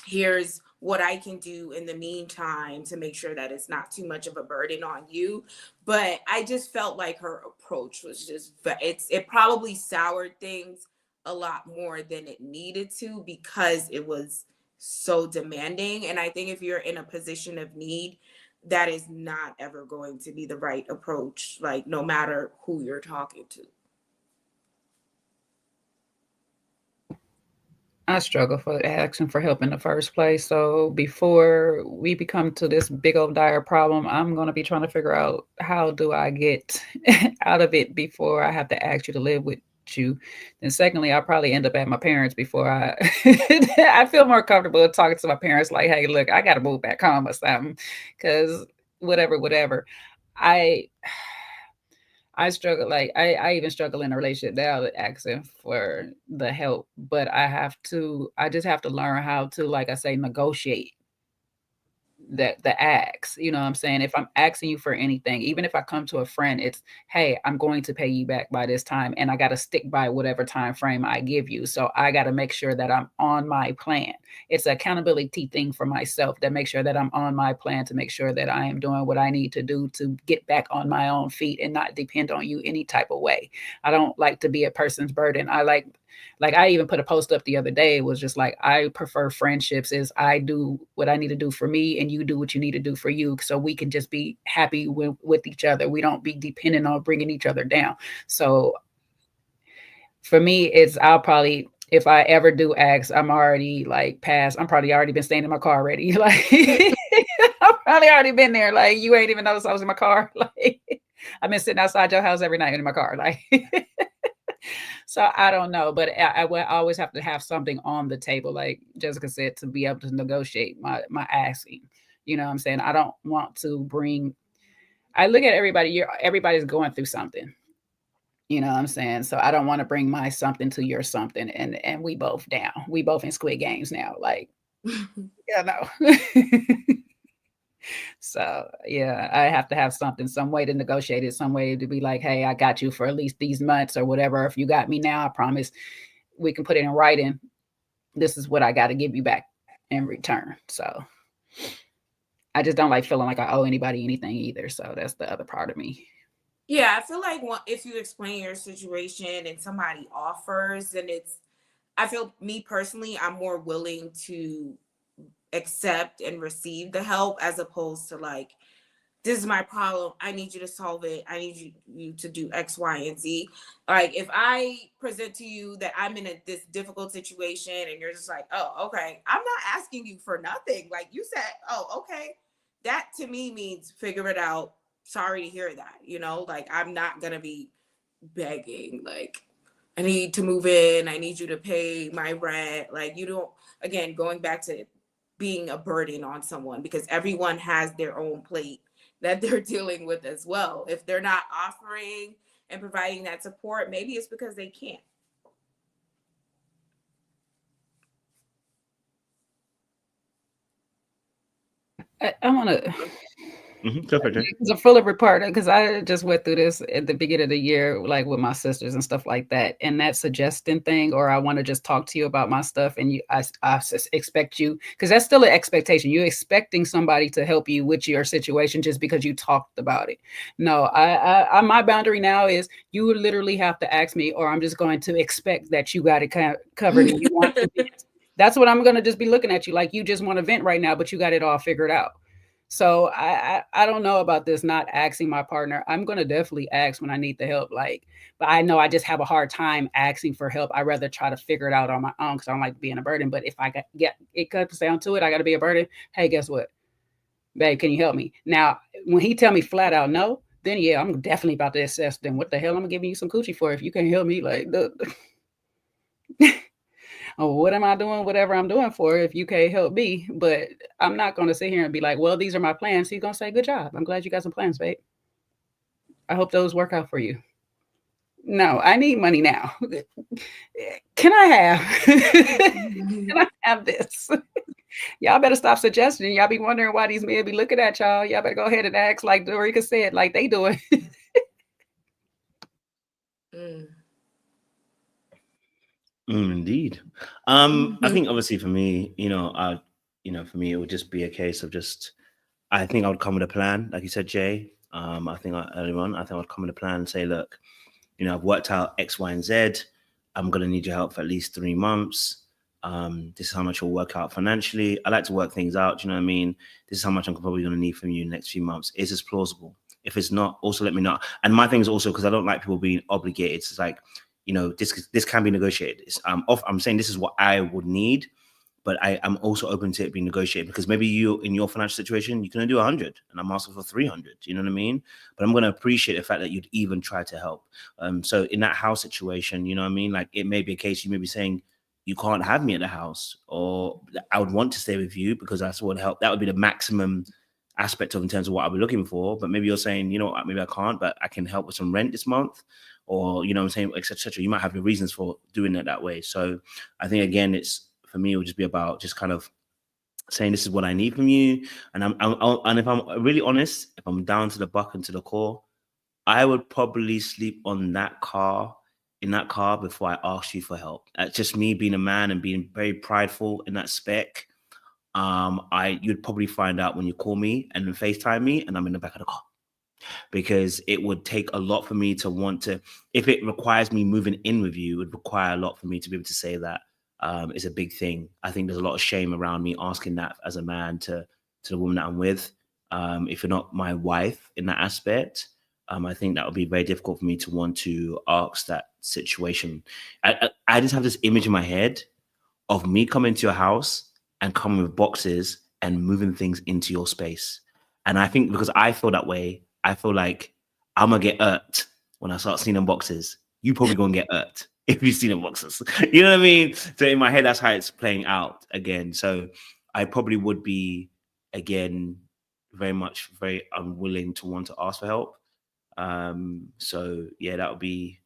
here's what I can do in the meantime to make sure that it's not too much of a burden on you. But I just felt like her approach was just, it probably soured things a lot more than it needed to because it was so demanding. And I think if you're in a position of need, that is not ever going to be the right approach, like no matter who you're talking to. I struggle for asking for help in the first place. So before we become to this big old dire problem, I'm going to be trying to figure out how do I get out of it before I have to ask you to live with you. And secondly, I'll probably end up at my parents before I feel more comfortable talking to my parents like, hey, look, I got to move back home or something, because whatever. I struggle, like I even struggle in a relationship now asking for the help, but I just have to learn how to, like I say, negotiate the acts. You know what I'm saying? If I'm asking you for anything, even if I come to a friend, it's, hey, I'm going to pay you back by this time, and I got to stick by whatever time frame I give you. So I got to make sure that I'm on my plan. It's an accountability thing for myself, that make sure that I'm on my plan, to make sure that I am doing what I need to do to get back on my own feet and not depend on you any type of way. I don't like to be a person's burden. I like I even put a post up the other day. It was just like, I prefer friendships is I do what I need to do for me and you do what you need to do for you, so we can just be happy with each other. We don't be dependent on bringing each other down. So for me, I'll probably, if I ever do ask, I'm already like past. I'm probably already been staying in my car already. Like I've probably already been there. Like you ain't even noticed I was in my car. Like I've been sitting outside your house every night in my car. Like so I don't know, but I always have to have something on the table, like Jessica said, to be able to negotiate my asking. You know what I'm saying? I don't want to bring, I look at everybody, everybody's going through something. You know what I'm saying? So I don't want to bring my something to your something, and we both down. We both in Squid Games now. Like, yeah, no. So yeah, I have to have something, some way to negotiate it, some way to be like, hey, I got you for at least these months or whatever. If you got me now, I promise we can put it in writing. This is what I got to give you back in return. So I just don't like feeling like I owe anybody anything either. So that's the other part of me. Yeah, I feel like if you explain your situation and somebody offers, then I feel, me personally, I'm more willing to accept and receive the help as opposed to like, this is my problem, I need you to solve it, I need you to do X, Y, and Z. Like, if I present to you that I'm in this difficult situation and you're just like, oh, okay, I'm not asking you for nothing. Like you said, oh, okay. That to me means figure it out. Sorry to hear that, like, I'm not gonna be begging, like, I need to move in, I need you to pay my rent. Like, you don't, again, going back to being a burden on someone, because everyone has their own plate that they're dealing with as well. If they're not offering and providing that support, maybe it's because they can't. I want to. It's a full of report because I just went through this at the beginning of the year, like with my sisters and stuff like that. And that suggesting thing, or I want to just talk to you about my stuff, and I expect you, because that's still an expectation. You're expecting somebody to help you with your situation just because you talked about it. No, I my boundary now is you literally have to ask me, or I'm just going to expect that you got it covered. And you want to that's what I'm going to just be looking at you like you just want to vent right now, but you got it all figured out. So I don't know about this not asking my partner. I'm going to definitely ask when I need the help. Like, but I know I just have a hard time asking for help. I'd rather try to figure it out on my own because I don't like being a burden. But if I get it comes down to it, I got to be a burden. Hey, guess what? Babe, can you help me? Now, when he tell me flat out no, then yeah, I'm definitely about to assess. Then what the hell I'm giving you some coochie for if you can't help me? Like, oh, what am I doing? Whatever I'm doing for if you can't help me. But I'm not going to sit here and be like, well, these are my plans. He's going to say, good job. I'm glad you got some plans, babe. I hope those work out for you. No, I need money now. Can I have this? Y'all better stop suggesting. Y'all be wondering why these men be looking at y'all. Y'all better go ahead and ask like Dorica said, like they doing. Indeed. I think obviously for me, for me, it would just be a case of I think I would come with a plan. Like you said, Jay, I think earlier on, I think I'd come with a plan and say, look, I've worked out X, Y, and Z. I'm going to need your help for at least 3 months. This is how much it'll work out financially. I like to work things out. Do you know what I mean? This is how much I'm probably going to need from you in the next few months. Is this plausible? If it's not, also let me know. And my thing is also, because I don't like people being obligated. It's like, this can be negotiated. I'm saying this is what I would need, but I'm also open to it being negotiated, because maybe you, in your financial situation, you can do 100 and I'm asking for 300. You know what I mean? But I'm going to appreciate the fact that you'd even try to help. So in that house situation, you know what I mean? Like, it may be a case you may be saying, you can't have me at the house, or I would want to stay with you because that's what would help. That would be the maximum aspect of in terms of what I'll be looking for. But maybe you're saying, maybe I can't, but I can help with some rent this month, or, I'm saying, et cetera. You might have your reasons for doing it that way. So I think, again, for me, it would just be about just kind of saying, this is what I need from you. And and if I'm really honest, if I'm down to the buck and to the core, I would probably sleep in that car before I ask you for help. That's just me being a man and being very prideful in that spec. You'd probably find out when you call me and then FaceTime me and I'm in the back of the car, because it would take a lot for me to want to, if it requires me moving in with you, it would require a lot for me to be able to say that. It's a big thing. I think there's a lot of shame around me asking that as a man to the woman that I'm with. If you're not my wife in that aspect, I think that would be very difficult for me to want to ask that situation. I just have this image in my head of me coming to your house and coming with boxes and moving things into your space. And I think because I feel that way, I feel like I'm going to get irked when I start seeing them boxes. You probably going to get irked if you see them boxes. You know what I mean? So in my head, that's how it's playing out again. So I probably would be again, very unwilling to want to ask for help. So yeah, that would be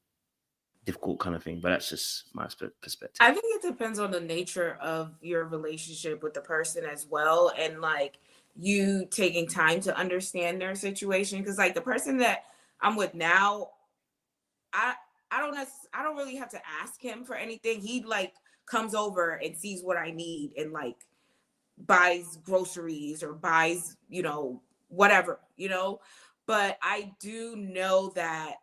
difficult kind of thing, but that's just my perspective. I think it depends on the nature of your relationship with the person as well, and like you taking time to understand their situation. Because like the person that I'm with now, I I don't really have to ask him for anything. He like comes over and sees what I need and like buys groceries or buys, whatever, But I do know that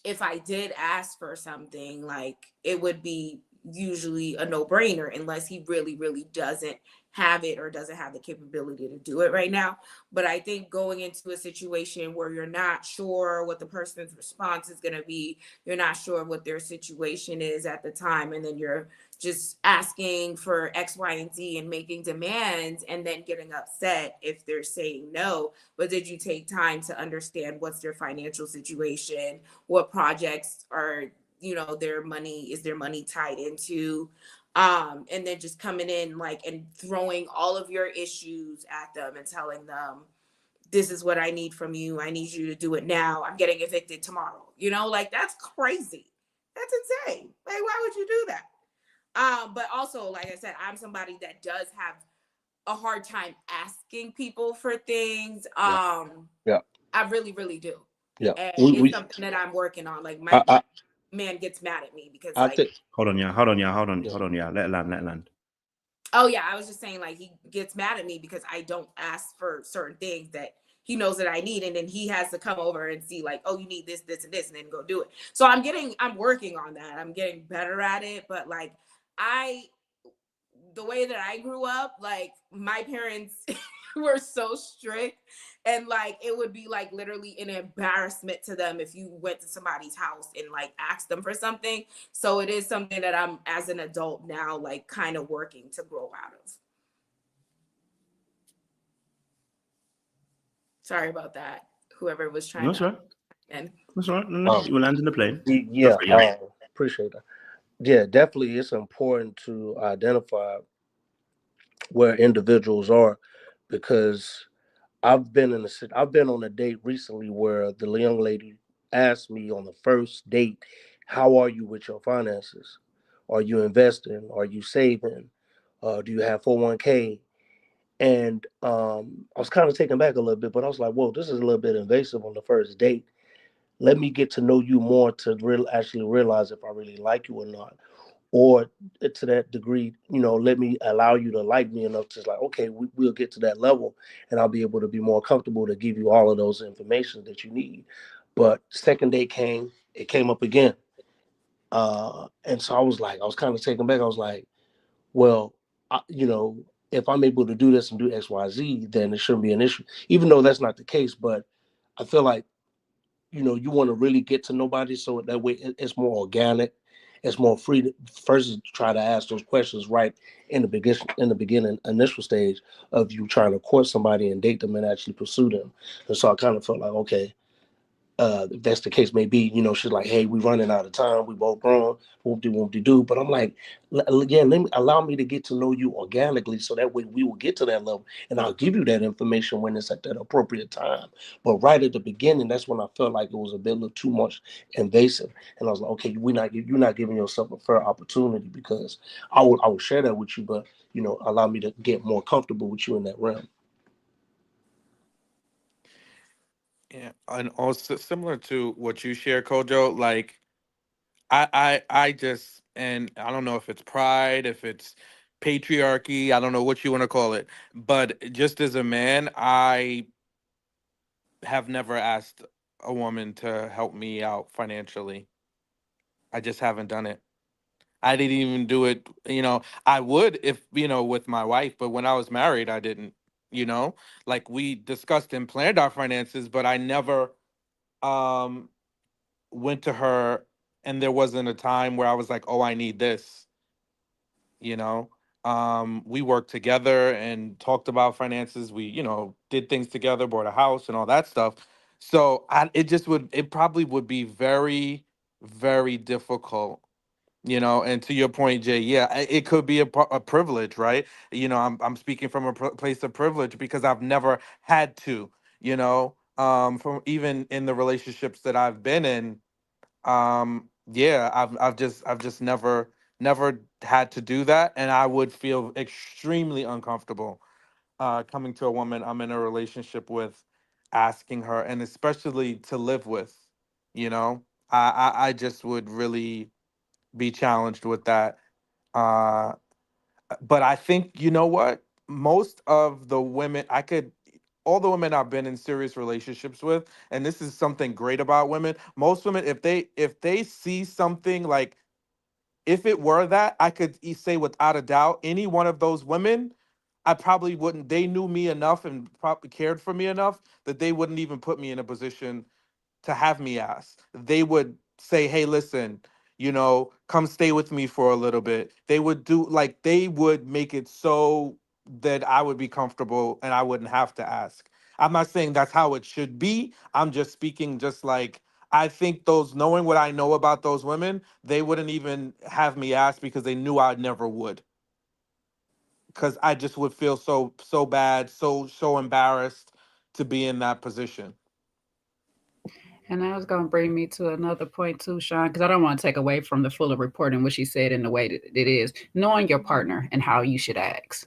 if I did ask for something, like it would be usually a no brainer unless he really, really doesn't have it or doesn't have the capability to do it right now. But I think going into a situation where you're not sure what the person's response is going to be, you're not sure what their situation is at the time, and then you're just asking for X, Y, and Z and making demands and then getting upset if they're saying no. But did you take time to understand what's their financial situation? What projects are, their money tied into? And then just coming in like and throwing all of your issues at them and telling them, this is what I need from you. I need you to do it now. I'm getting evicted tomorrow. Like that's crazy. That's insane. Like, why would you do that? But also, like I said, I'm somebody that does have a hard time asking people for things. Yeah. Yeah. I really, really do. Yeah. And We, it's we something that I'm working on. Like I, my man gets mad at me because I like, think, Hold on, yeah. Hold on, yeah. yeah. Hold on, yeah. Let it land. Let it land. oh yeah, I was just saying like he gets mad at me because I don't ask for certain things that he knows that I need, and then he has to come over and see like, oh, you need this, this, and this, and then go do it. So I'm working on that. I'm getting better at it, but like I the way that I grew up, like my parents were so strict, and like it would be like literally an embarrassment to them if you went to somebody's house and like asked them for something. So it is something that I'm as an adult now like kind of working to grow out of. Sorry about that. Whoever was No, trying that's to right. and That's all right. No, you will land in the plane. Go Yeah, for it, yeah. appreciate that. Yeah, definitely, it's important to identify where individuals are, because I've been on a date recently where the young lady asked me on the first date, "How are you with your finances? Are you investing? Are you saving? Do you have 401k?" And I was kind of taken back a little bit, but I was like, "Whoa, this is a little bit invasive on the first date. Let me get to know you more to actually realize if I really like you or not." Or to that degree, let me allow you to like me enough to like, okay, we'll get to that level, and I'll be able to be more comfortable to give you all of those information that you need. But second day came, it came up again, and so I was kind of taken back. I was like, well, if I'm able to do this and do X, Y, Z, then it shouldn't be an issue, even though that's not the case. But I feel like you want to really get to nobody so that way it's more organic, it's more free to first try to ask those questions right in the beginning initial stage of you trying to court somebody and date them and actually pursue them. And so I kind of felt like, okay, if that's the case may be, she's like, hey, we running out of time, we both grown, whoop de do. But I'm like, yeah, let me allow me to get to know you organically so that way we will get to that level, and I'll give you that information when it's at that appropriate time. But right at the beginning, that's when I felt like it was a bit little too much invasive. And I was like, okay, you're not giving yourself a fair opportunity, because I would share that with you, but allow me to get more comfortable with you in that realm. Yeah, and also similar to what you share, Kojo, like I just, and I don't know if it's pride, if it's patriarchy, I don't know what you want to call it, but just as a man, I have never asked a woman to help me out financially. I just haven't done it. I didn't even do it, I would if, with my wife, but when I was married, I didn't, you know, like we discussed and planned our finances, but I never um went to her and there wasn't a time where I was like, "Oh, I need this," you know. We worked together and talked about finances. We, did things together, bought a house and all that stuff. So it probably would be very, very difficult you know. And to your point, Jay, yeah, it could be a privilege, right? You know, I'm speaking from a place of privilege because I've never had to, you know, from even in the relationships that I've been in. Yeah, I've just never had to do that, and I would feel extremely uncomfortable coming to a woman I'm in a relationship with, asking her, and especially to live with, you know. I just would really be challenged with that. Uh, but I think, you know what? Most of the women all the women I've been in serious relationships with, and this is something great about women. Most women, if they see something like, if it were that, I could say without a doubt, any one of those women, I probably wouldn't. They knew me enough and probably cared for me enough that they wouldn't even put me in a position to have me ask. They would say, "Hey, listen, you know, come stay with me for a little bit." They would do, like, they would make it so that I would be comfortable and I wouldn't have to ask. I'm not saying that's how it should be. I'm just speaking just like, I think those, knowing what I know about those women, they wouldn't even have me ask because they knew I never would. Because I just would feel so bad, so embarrassed to be in that position. And that was going to bring me to another point too, Sean, because I don't want to take away from the fuller report and what she said in the way that it is. Knowing your partner and how you should ask.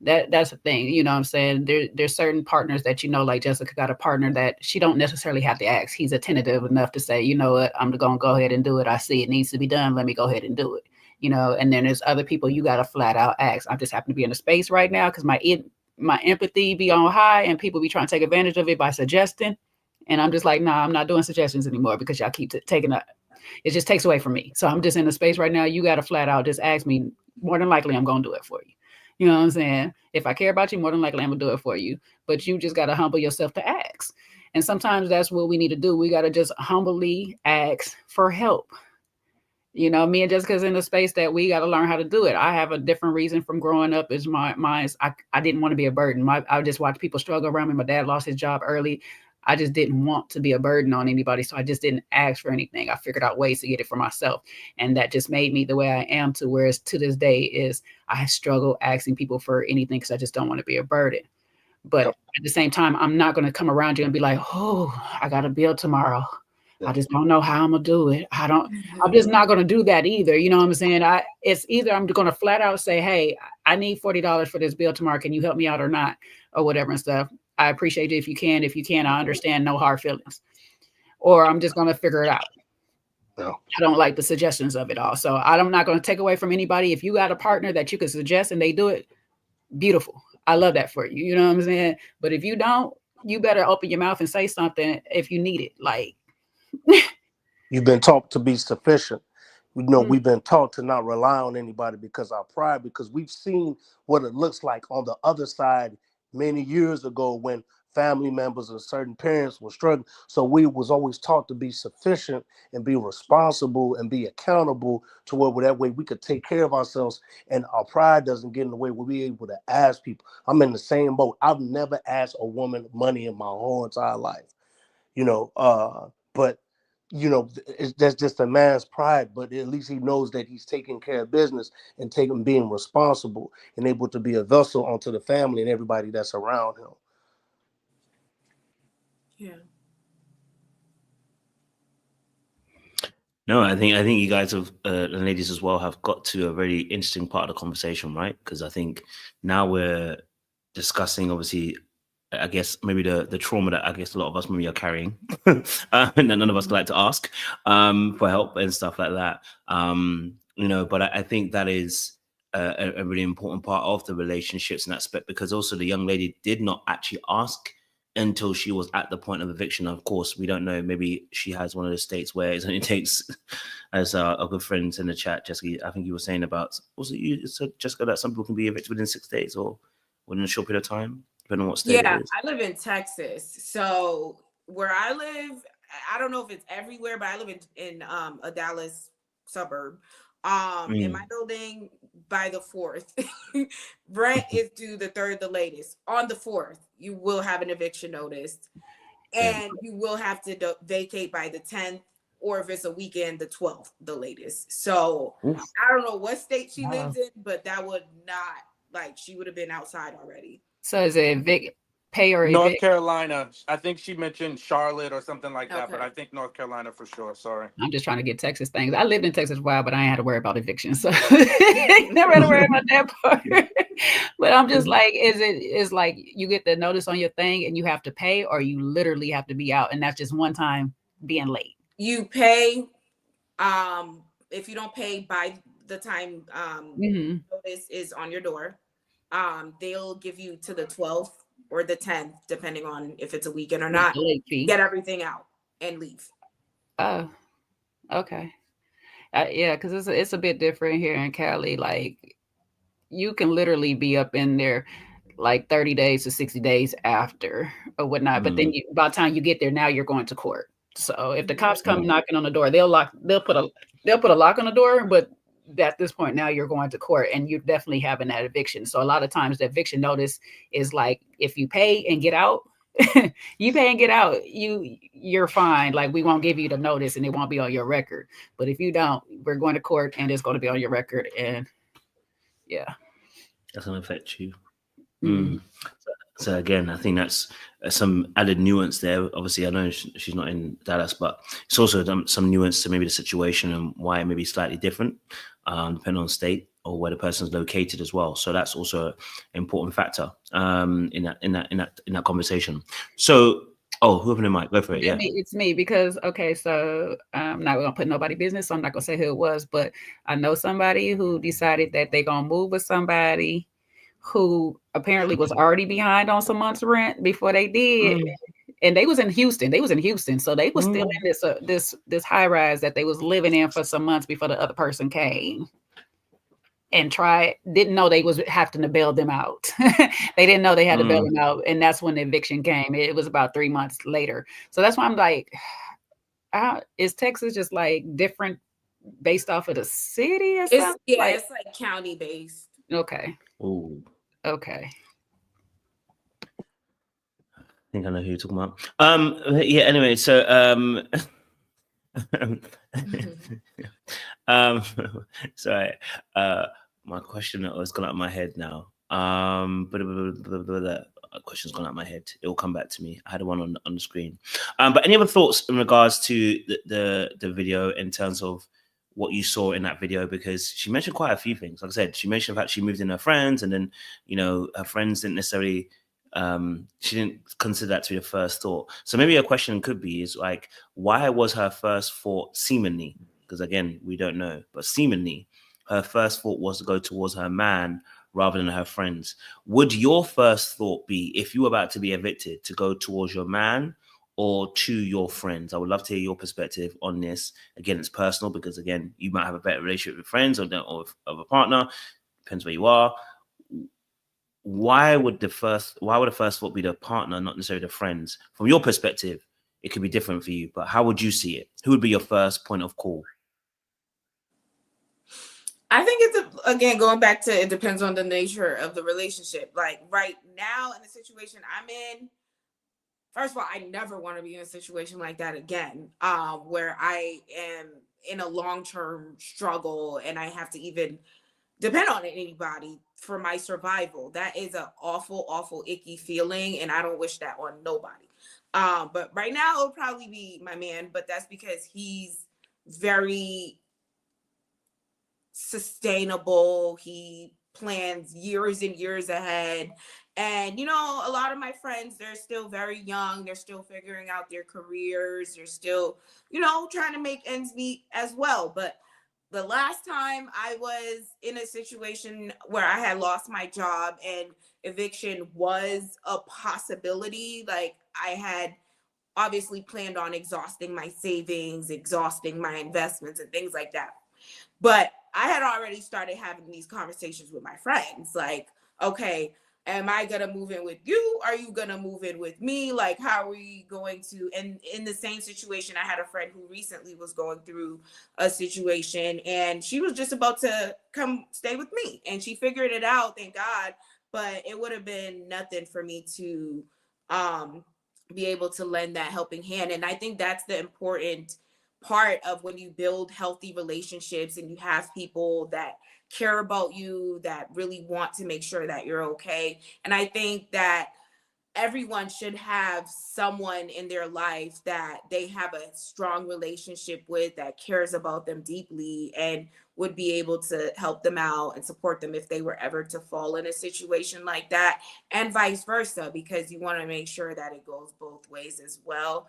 That's the thing, you know what I'm saying? There's certain partners that, you know, like Jessica got a partner that she don't necessarily have to ask. He's attentive enough to say, you know what, I'm going to go ahead and do it. I see it needs to be done. Let me go ahead and do it. You know, and then there's other people you got to flat out ask. I just happen to be in a space right now because my empathy be on high and people be trying to take advantage of it by suggesting. And I'm just like, nah, I'm not doing suggestions anymore because y'all keep taking up. It just takes away from me. So I'm just in a space right now. You got to flat out just ask me. More than likely, I'm going to do it for you. You know what I'm saying? If I care about you, more than likely, I'm going to do it for you. But you just got to humble yourself to ask. And sometimes that's what we need to do. We got to just humbly ask for help. You know, me and Jessica's in a space that we got to learn how to do it. I have a different reason from growing up. Is I didn't want to be a burden. I just watched people struggle around me. My dad lost his job early. I just didn't want to be a burden on anybody. So I just didn't ask for anything. I figured out ways to get it for myself. And that just made me the way I am, to whereas to this day is I struggle asking people for anything because I just don't want to be a burden. But Yep. at the same time, I'm not going to come around you and be like, oh, I got a bill tomorrow. I Yep. just don't know how I'm gonna do it. I'm just not gonna do that either. You know what I'm saying? It's either I'm gonna flat out say, hey, I need $40 for this bill tomorrow. Can you help me out or not? Or whatever and stuff. I appreciate it if you can. If you can, I understand, no hard feelings. Or I'm just gonna figure it out. No. I don't like the suggestions of it all. So I'm not gonna take away from anybody. If you got a partner that you can suggest and they do it, beautiful. I love that for you. You know what I'm saying? But if you don't, you better open your mouth and say something if you need it. Like, You've been taught to be sufficient. You know, mm, we've been taught to not rely on anybody because our pride, because we've seen what it looks like on the other side many years ago when family members and certain parents were struggling. So we was always taught to be sufficient and be responsible and be accountable to where that way we could take care of ourselves and our pride doesn't get in the way. We'll be able to ask people. I'm in the same boat. I've never asked a woman money in my whole entire life, but that's just a man's pride, but at least he knows that he's taking care of business and being responsible and able to be a vessel onto the family and everybody that's around him. Yeah. No, I think you guys have and ladies as well have got to a very interesting part of the conversation, right? Because I think now we're discussing, obviously, I guess maybe the trauma that I guess a lot of us maybe are carrying, and that none of us like to ask for help and stuff like that. But I think that is a really important part of the relationships and aspect, because also the young lady did not actually ask until she was at the point of eviction. Of course, we don't know. Maybe she has one of the states where it only takes, as a good friend in the chat, Jessica, I think you were saying about, was it you said, Jessica, that some people can be evicted within 6 days or within a short period of time, depending on what state it Yeah, is? I live in Texas. So where I live, I don't know if it's everywhere, but I live in a Dallas suburb. In my building, by the 4th, rent is due the 3rd, the latest. On the 4th, you will have an eviction notice, Yeah. and you will have to vacate by the 10th or if it's a weekend, the 12th, the latest. So Oof. I don't know what state she Wow. lives in, but that would not, like, she would have been outside already. So is it pay or North evict? Carolina. I think she mentioned Charlotte or something like that, but Okay. I think North Carolina for sure. Sorry. I'm just trying to get Texas things. I lived in Texas a while, but I ain't had to worry about eviction. So never had to worry about that part. But I'm just like, is like you get the notice on your thing and you have to pay, or you literally have to be out, and that's just one time being late. You pay, if you don't pay by the time Mm-hmm. notice is on your door, they'll give you to the 12th or the 10th, depending on if it's a weekend or not, The late fee. get everything out and leave. Oh, okay. Yeah, because it's a bit different here in Cali. Like you can literally be up in there like 30 days to 60 days after or whatnot. But then by the time you get there, now you're going to court. So if the cops come knocking on the door, they'll put a lock on the door, but at this point now you're going to court and you're definitely having that eviction. So a lot of times the eviction notice is like, if you pay and get out, you pay and get out, you're fine. Like we won't give you the notice and it won't be on your record. But if you don't, we're going to court and it's going to be on your record. And yeah, That's going to affect you. Mhm. So again, I think that's some added nuance there. Obviously, I know she's not in Dallas, but it's also some nuance to maybe the situation and why it may be slightly different, depending on state or where the person's located as well. So that's also an important factor in that conversation. So, who opened the mic? Go for it. Yeah, It's me because okay, so I'm not gonna put nobody business, so I'm not gonna say who it was, but I know somebody who decided that they're gonna move with somebody who apparently was already behind on some months' rent before they did. And they was in Houston. So they was still in this high rise that they was living in for some months before the other person came. And didn't know they was having to bail them out. They didn't know they had to bail them out, and that's when the eviction came. It was about 3 months later. So that's why I'm like, is Texas just like different based off of the city or something? It's like county based. Okay. Oh, Okay. I think I know who you're talking about. Yeah. Anyway, so sorry. My question has gone out of my head now. Question's gone out of my head. It will come back to me. I had one on the screen. But any other thoughts in regards to the video in terms of what you saw in that video? Because she mentioned quite a few things. Like I said, she mentioned the fact she moved in her friends, and then her friends didn't necessarily. She didn't consider that to be the first thought. So maybe a question could be is like, why was her first thought seemingly? Because again, we don't know, but seemingly, her first thought was to go towards her man rather than her friends. Would your first thought be, if you were about to be evicted, to go towards your man or to your friends? I would love to hear your perspective on this. Again, it's personal because again, you might have a better relationship with friends or of a partner. Depends where you are. Why would the first thought be the partner, not necessarily the friends? From your perspective, it could be different for you, but how would you see it? Who would be your first point of call? I think again, going back to, it depends on the nature of the relationship. Like right now in the situation I'm in, first of all, I never want to be in a situation like that again, where I am in a long-term struggle and I have to even depend on anybody for my survival. That is an awful, awful, icky feeling, and I don't wish that on nobody. But right now it'll probably be my man, but that's because he's very sustainable. He plans years and years ahead. And, a lot of my friends, they're still very young. They're still figuring out their careers. They're still, trying to make ends meet as well. But the last time I was in a situation where I had lost my job and eviction was a possibility, like I had obviously planned on exhausting my savings, exhausting my investments and things like that. But I had already started having these conversations with my friends. Like, okay, am I going to move in with you? Are you going to move in with me? Like, how are we going to? And in the same situation, I had a friend who recently was going through a situation and she was just about to come stay with me. And she figured it out, thank God. But it would have been nothing for me to be able to lend that helping hand. And I think that's the important part of when you build healthy relationships and you have people that care about you, that really want to make sure that you're okay. And I think that everyone should have someone in their life that they have a strong relationship with, that cares about them deeply and would be able to help them out and support them if they were ever to fall in a situation like that, and vice versa, because you want to make sure that it goes both ways as well.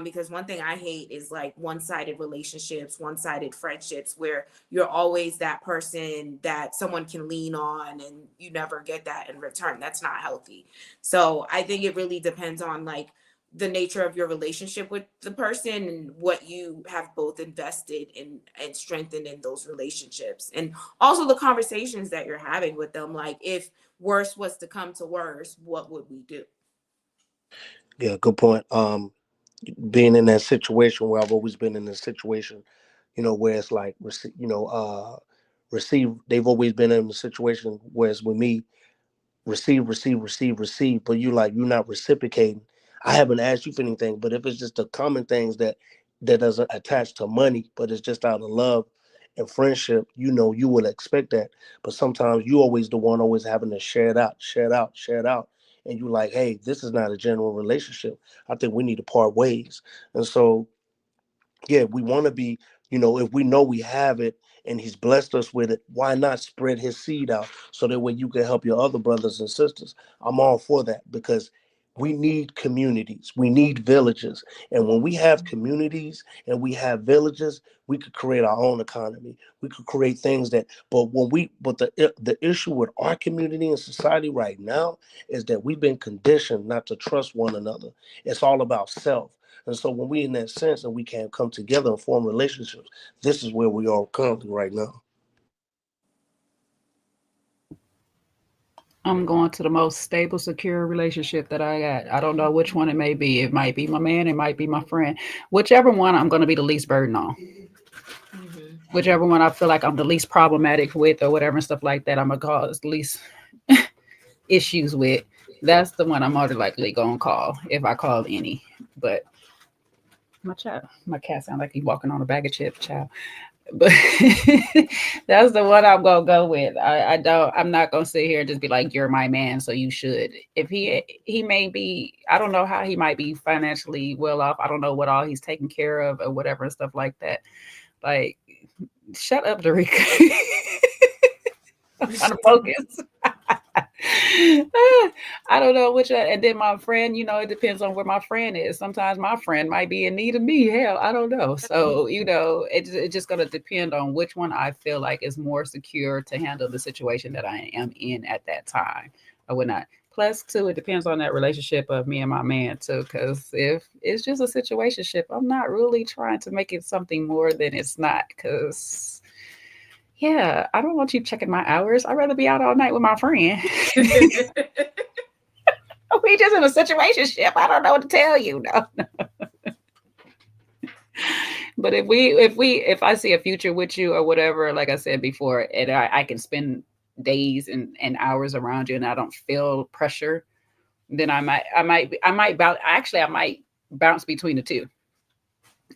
Because one thing I hate is like one-sided relationships, one-sided friendships, where you're always that person that someone can lean on and you never get that in return. That's not healthy. So I think it really depends on like the nature of your relationship with the person and what you have both invested in and strengthened in those relationships. And also the conversations that you're having with them. Like, if worse was to come to worse, what would we do? Yeah, good point. Being in that situation where I've always been in this situation, where it's like, receive. They've always been in a situation where it's with me, receive, receive, receive, receive, but you're not reciprocating. I haven't asked you for anything, but if it's just the common things that doesn't attach to money, but it's just out of love and friendship, you would expect that. But sometimes you always the one always having to share it out, share it out, share it out. And you like, hey, this is not a genuine relationship. I think we need to part ways. And so yeah, we want to be, if we know we have it and he's blessed us with it, why not spread his seed out so that way you can help your other brothers and sisters? I'm all for that because we need communities, we need villages. And when we have communities and we have villages, we could create our own economy. We could create things but the issue with our community and society right now is that we've been conditioned not to trust one another. It's all about self. And so when we in that sense and we can come together and form relationships, this is where we are currently right now. I'm going to the most stable, secure relationship that I got. I don't know which one it may be. It might be my man. It might be my friend. Whichever one I'm going to be the least burden on. Mm-hmm. Whichever one I feel like I'm the least problematic with or whatever and stuff like that, I'm going to cause the least issues with. That's the one I'm more likely going to call if I call any. But my cat sounds like he's walking on a bag of chips, child. But that's the one I'm gonna go with. I'm not gonna sit here and just be like, you're my man, so you should. If he may be, I don't know how he might be financially well off. I don't know what all he's taking care of or whatever and stuff like that. Like, shut up, Dorica. I'm trying to focus. I don't know which, and then my friend, it depends on where my friend is. Sometimes my friend might be in need of me. Hell, I don't know. So, it's just going to depend on which one I feel like is more secure to handle the situation that I am in at that time or whatnot. Plus, too, it depends on that relationship of me and my man, too, because if it's just a situationship, I'm not really trying to make it something more than it's not, because yeah, I don't want you checking my hours. I'd rather be out all night with my friend. We just in a situationship. I don't know what to tell you. No. But if I see a future with you or whatever, like I said before, and I can spend days and hours around you and I don't feel pressure, then I might bounce between the two.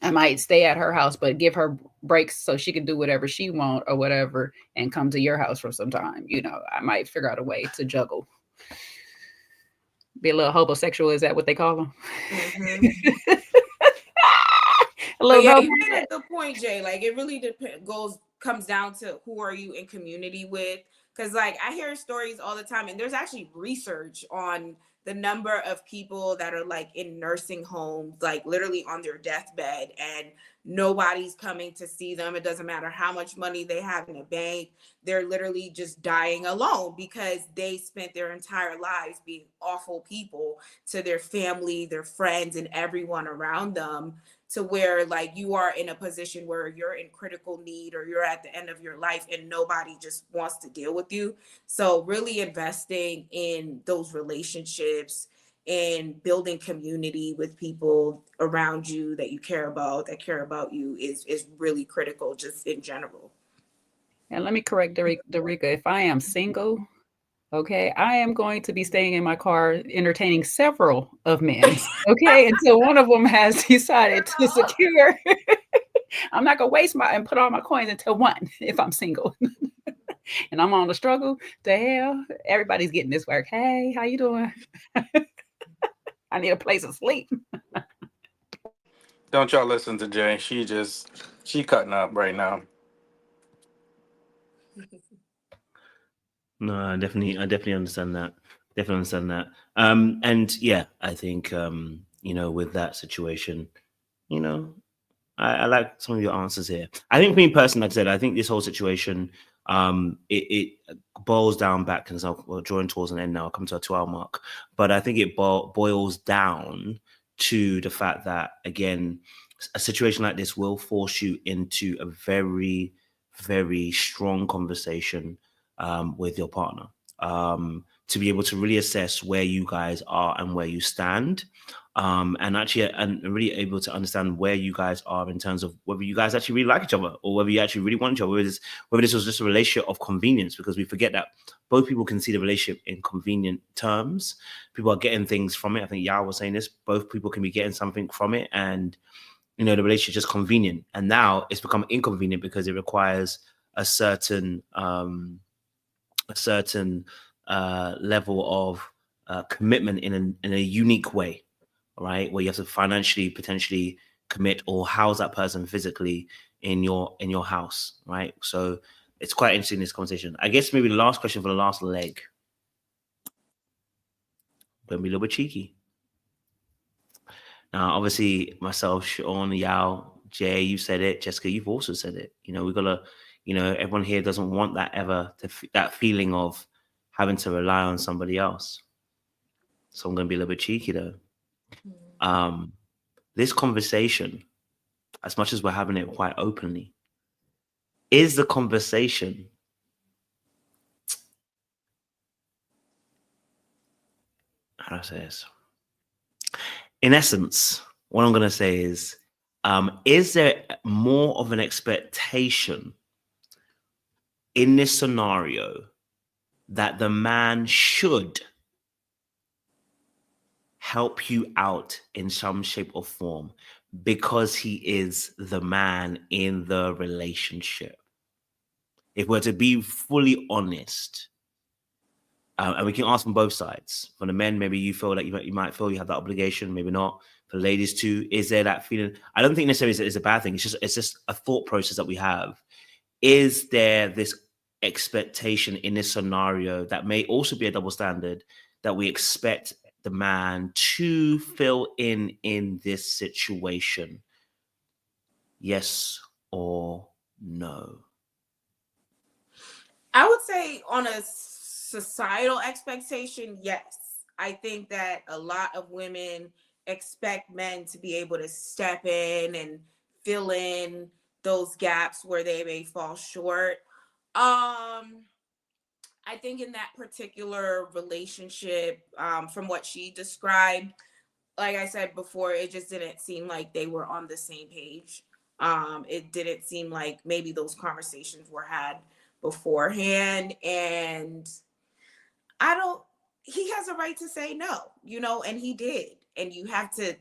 I might stay at her house, but give her breaks so she can do whatever she wants or whatever and come to your house for some time. I might figure out a way to juggle. Be a little homosexual. Is that what they call them? Mm-hmm. Yeah, you made a good point, Jay. Like, it really comes down to who are you in community with? Because like I hear stories all the time, and there's actually research on the number of people that are like in nursing homes, like literally on their deathbed, and nobody's coming to see them. It doesn't matter how much money they have in a bank. They're literally just dying alone because they spent their entire lives being awful people to their family, their friends, and everyone around them, to where like you are in a position where you're in critical need or you're at the end of your life and nobody just wants to deal with you. So really investing in those relationships and building community with people around you that you care about, that care about you is really critical just in general. And let me correct Dorica. If I am single, okay, I am going to be staying in my car entertaining several of men, okay, until one of them has decided to secure I'm not gonna waste and put all my coins into one if I'm single. And I'm on the struggle. The hell, everybody's getting this work. Hey, how you doing? I need a place to sleep. Don't y'all listen to Jay. She cutting up right now. No, I definitely understand that. Definitely understand that. And yeah, I think with that situation, you know, I like some of your answers here. I think for me personally, like I said, I think this whole situation, it boils down back, because we're drawing towards an end now. I'll come to a 2-hour mark, but I think it boils down to the fact that, again, a situation like this will force you into a very, very strong conversation with your partner, to be able to really assess where you guys are and where you stand. And really able to understand where you guys are in terms of whether you guys actually really like each other, or whether you actually really want each other, whether this was just a relationship of convenience, because we forget that both people can see the relationship in convenient terms. People are getting things from it. I think Yao was saying this. Both people can be getting something from it, and the relationship is just convenient. And now it's become inconvenient because it requires a certain level of commitment in a unique way, right? Where you have to financially potentially commit or house that person physically in your house, right? So it's quite interesting, this conversation. I guess maybe the last question for the last leg. Gonna be a little bit cheeky. Now, obviously, myself, Sean, Yao, Jay, you said it. Jessica, you've also said it. We gotta, everyone here doesn't want that that feeling of having to rely on somebody else. So I'm gonna be a little bit cheeky though. This conversation, as much as we're having it quite openly, is the conversation how do I say this? In essence, what I'm going to say is there more of an expectation in this scenario that the man should help you out in some shape or form because he is the man in the relationship? If we're to be fully honest, and we can ask from both sides. For the men, maybe you feel like you might feel you have that obligation, maybe not. For the ladies too, is there that feeling? I don't think necessarily it's a bad thing. It's just a thought process that we have. Is there this expectation in this scenario that may also be a double standard, that we expect the man to fill in this situation? Yes or no? I would say on a societal expectation, yes. I think that a lot of women expect men to be able to step in and fill in those gaps where they may fall short. I think in that particular relationship, from what she described, like I said before, it just didn't seem like they were on the same page. It didn't seem like maybe those conversations were had beforehand. And he has a right to say no, and he did. And you have to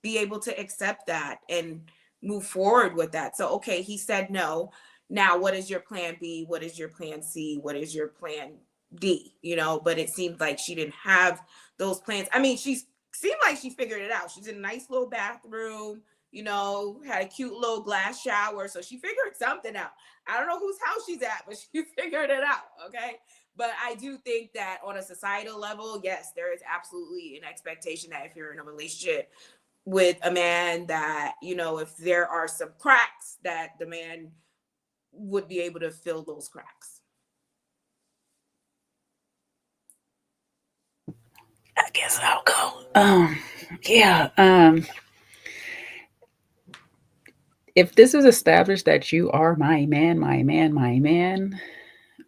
be able to accept that and move forward with that. So, okay, he said no. Now, what is your plan B? What is your plan C? What is your plan D? But it seemed like she didn't have those plans. I mean, she seemed like she figured it out. She's in a nice little bathroom, had a cute little glass shower. So she figured something out. I don't know whose house she's at, but she figured it out. Okay. But I do think that on a societal level, yes, there is absolutely an expectation that if you're in a relationship with a man, that, if there are some cracks, that the man would be able to fill those cracks. I guess I'll go. If this is established that you are my man,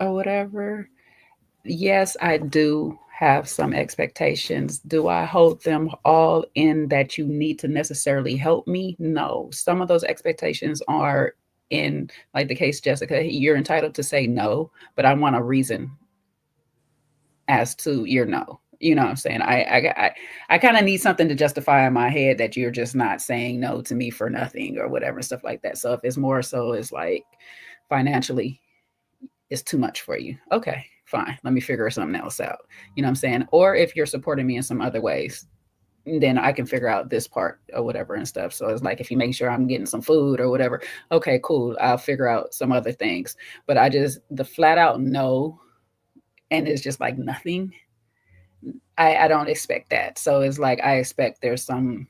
or whatever, yes, I do have some expectations. Do I hold them all in that you need to necessarily help me? No. Some of those expectations are in, like the case, Jessica, you're entitled to say no, but I want a reason as to your no. You know what I'm saying? I kind of need something to justify in my head that you're just not saying no to me for nothing or whatever and stuff like that. So if it's more so it's like financially it's too much for you. Okay, fine. Let me figure something else out. You know what I'm saying? Or if you're supporting me in some other ways, then I can figure out this part or whatever and stuff. So it's like if you make sure I'm getting some food or whatever, okay, cool. I'll figure out some other things. But the flat out no, and it's just like nothing. I don't expect that. So it's like I expect there's some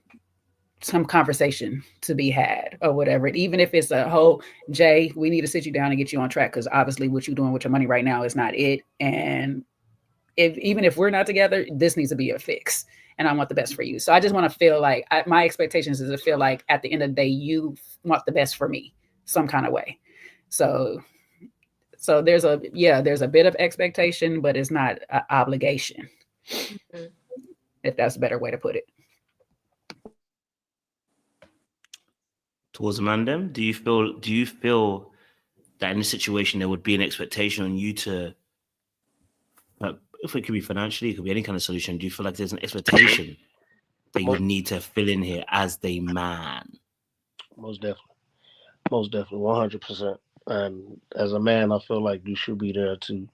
conversation to be had or whatever. Even if it's a whole Jay, we need to sit you down and get you on track because obviously what you're doing with your money right now is not it. And even if we're not together, this needs to be a fix. And I want the best for you. So I just want to feel like my expectations is to feel like at the end of the day, you want the best for me some kind of way. So there's a bit of expectation, but it's not an obligation. Mm-hmm. If that's a better way to put it. Towards Amanda, do you feel that in this situation there would be an expectation on you to, if it could be financially, it could be any kind of solution, do you feel like there's an expectation that you would need to fill in here as the man? Most definitely 100%. And as a man, I feel like you should be there to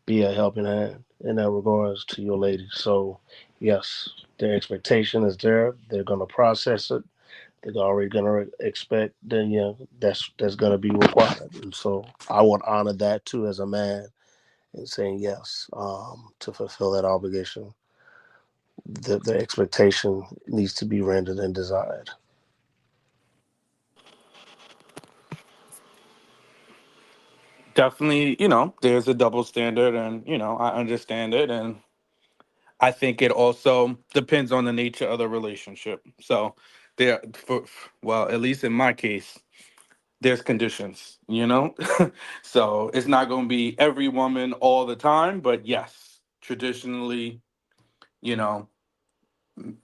be a helping hand in that regards to your lady. So yes, their expectation is there. They're going to process it. They're already going to expect, then yeah, that's going to be required. And so I would honor that too as a man and saying yes to fulfill that obligation. The expectation needs to be rendered and desired. Definitely, there's a double standard, and I understand it, and I think it also depends on the nature of the relationship. So well, at least in my case, there's conditions, so it's not going to be every woman all the time, but yes, traditionally, you know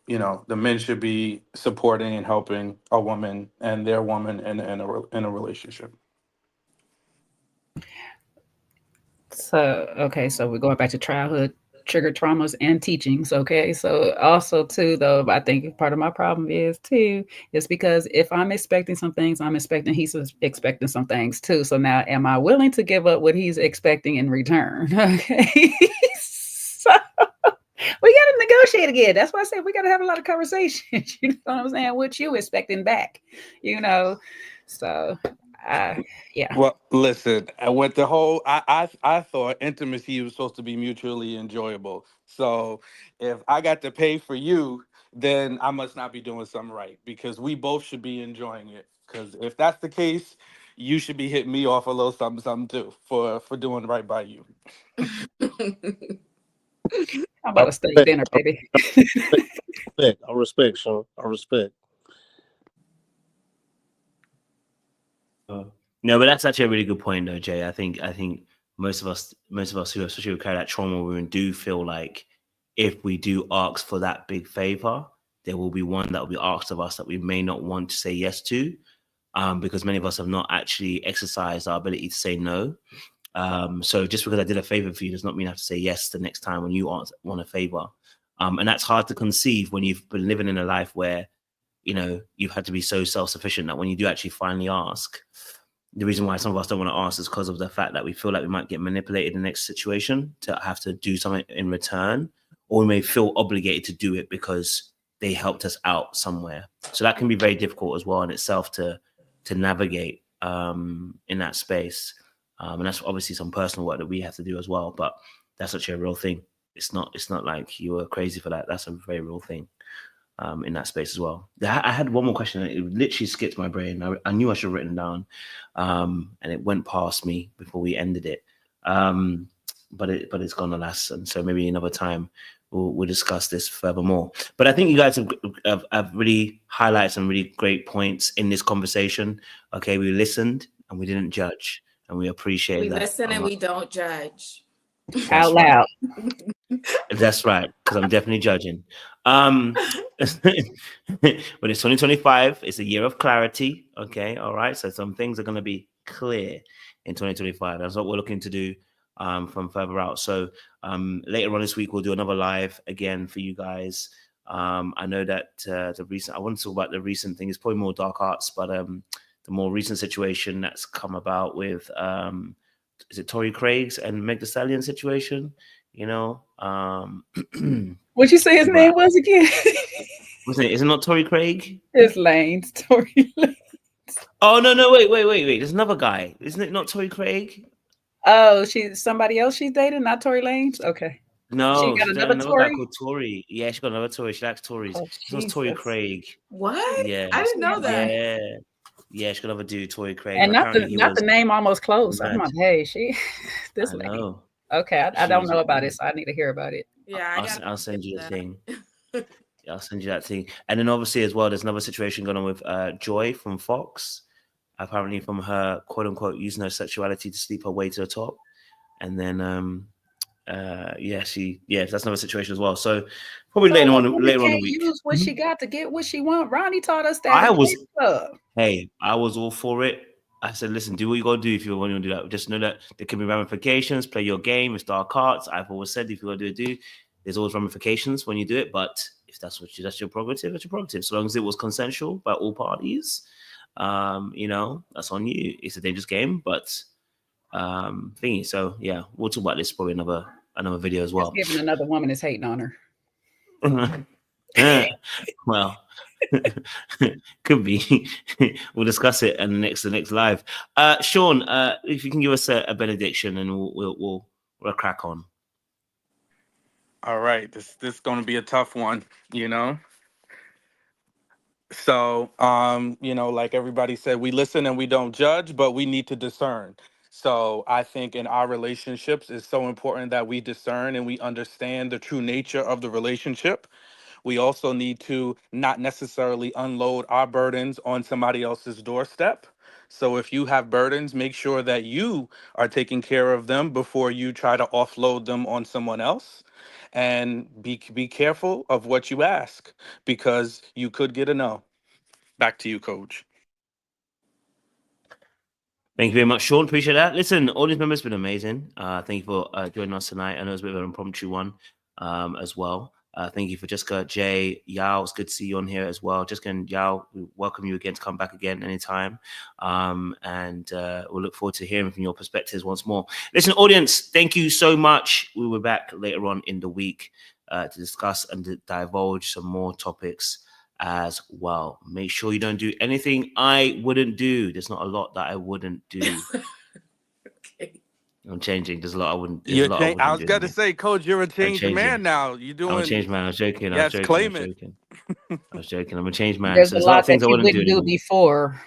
the men should be supporting and helping a woman and their woman in a relationship. So so we're going back to childhood trigger traumas and teachings. Okay, so also too though, I think part of my problem is because if I'm expecting some things, I'm expecting he's expecting some things too. So now am I willing to give up what he's expecting in return? Okay. So we got to negotiate again. That's why I said we got to have a lot of conversations. You know what I'm saying? What you expecting back, so yeah. Well, listen, with the whole, I thought intimacy was supposed to be mutually enjoyable. So if I got to pay for you, then I must not be doing something right, because we both should be enjoying it. Because if that's the case, you should be hitting me off a little something, something too for doing right by you. How about a steak dinner, baby? I respect, Sean. I respect. No, but that's actually a really good point, though, Jay. I think most of us who especially who carry that trauma women do feel like if we do ask for that big favor, there will be one that will be asked of us that we may not want to say yes to, because many of us have not actually exercised our ability to say no. So just because I did a favor for you does not mean I have to say yes the next time when you want a favor. And that's hard to conceive when you've been living in a life where, you've had to be so self-sufficient that when you do actually finally ask, the reason why some of us don't want to ask is because of the fact that we feel like we might get manipulated in the next situation to have to do something in return, or we may feel obligated to do it because they helped us out somewhere. So that can be very difficult as well in itself to navigate in that space. And that's obviously some personal work that we have to do as well. But that's actually a real thing. It's not like you were crazy for that. That's a very real thing in that space as well. I had one more question. It literally skipped my brain. I knew I should have written down, and it went past me before we ended it. But it's gone, alas. And so maybe another time we'll discuss this furthermore. But I think you guys have really highlighted some really great points in this conversation. Okay, we listened and we didn't judge, and we appreciate that. We listen and we don't judge. Out loud. That's right, because I'm definitely judging. But it's 2025. It's a year of clarity. Okay, all right. So some things are going to be clear in 2025. That's what we're looking to do from further out. So later on this week, we'll do another live again for you guys. I know that I want to talk about the recent thing. It's probably more dark arts, but the more recent situation that's come about with is it Tory Craig's and Meg Thee Stallion situation? You know, What'd you say his people name was again? wasn't it? Is it not Tory Craig? It's Lane's Tory Lane. Oh no, wait. There's another guy. Isn't it not Tory Craig? Oh, she's somebody else she's dating, not Tory Lanez? Okay. She No, got she's another another guy Tory? called Tory. Yeah, she got another Tory. She likes Tories. Oh, It's not Tory Jesus. Craig. What? Yeah, I didn't know that. yeah. She got another dude, Tory Craig. And not Apparently he the was name almost close. I'm mad. like, hey, she this I lady. know. Okay, I She don't was know about mad. it, so I need to hear about it. Yeah, I'll send you the that. thing. I'll send you that thing. And then obviously as well, there's another situation going on with Joy from Fox. Apparently from her quote unquote using her sexuality to sleep her way to the top. And then that's another situation as well. So probably So later a on woman the can't week. use what she got to get what she want. Ronnie taught us that I in was Club. I was all for it. I said, listen, do what you gotta do if you want to do that. Just know that there can be ramifications, play your game, it's dark arts. I've always said if you want to do, there's always ramifications when you do it. But if that's that's your prerogative, that's your prerogative. So long as it was consensual by all parties, that's on you. It's a dangerous game, but thingy. So yeah, we'll talk about this probably another video as well. Just giving another woman is hating on her. Well, could be. We'll discuss it in the next live. Sean, if you can give us a benediction, and we'll crack on. All right, this is going to be a tough one, So, like everybody said, we listen and we don't judge, but we need to discern. So I think in our relationships, it's so important that we discern and we understand the true nature of the relationship. We also need to not necessarily unload our burdens on somebody else's doorstep. So if you have burdens, make sure that you are taking care of them before you try to offload them on someone else. And be careful of what you ask, because you could get a no. Back to you, Coach. Thank you very much, Sean. Appreciate that. Listen, audience members, been amazing. Thank you for joining us tonight. I know it's a bit of an impromptu one as well. Thank you for Jessica, Jay, Yao. It's good to see you on here as well. Jessica and Yao, we welcome you again to come back again anytime. And we'll look forward to hearing from your perspectives once more. Listen, audience, thank you so much. We will be back later on in the week to discuss and to divulge some more topics as well. Make sure you don't do anything I wouldn't do. There's not a lot that I wouldn't do. Okay. I'm changing. There's a lot I wouldn't. I was gonna say, Coach, you're a changed man now. You doing? I'm a changed man. I was joking. Yes, claim it. I was joking. I'm a changed man. There's So a there's a lot lot of things that I you wouldn't wouldn't do anymore. before.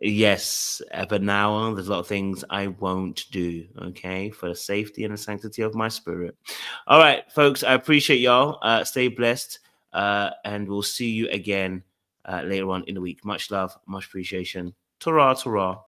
Yes, but now there's a lot of things I won't do. Okay, for the safety and the sanctity of my spirit. All right, folks. I appreciate y'all. Stay blessed, and we'll see you again later on in the week. Much love, much appreciation. Ta-ra, ta-ra.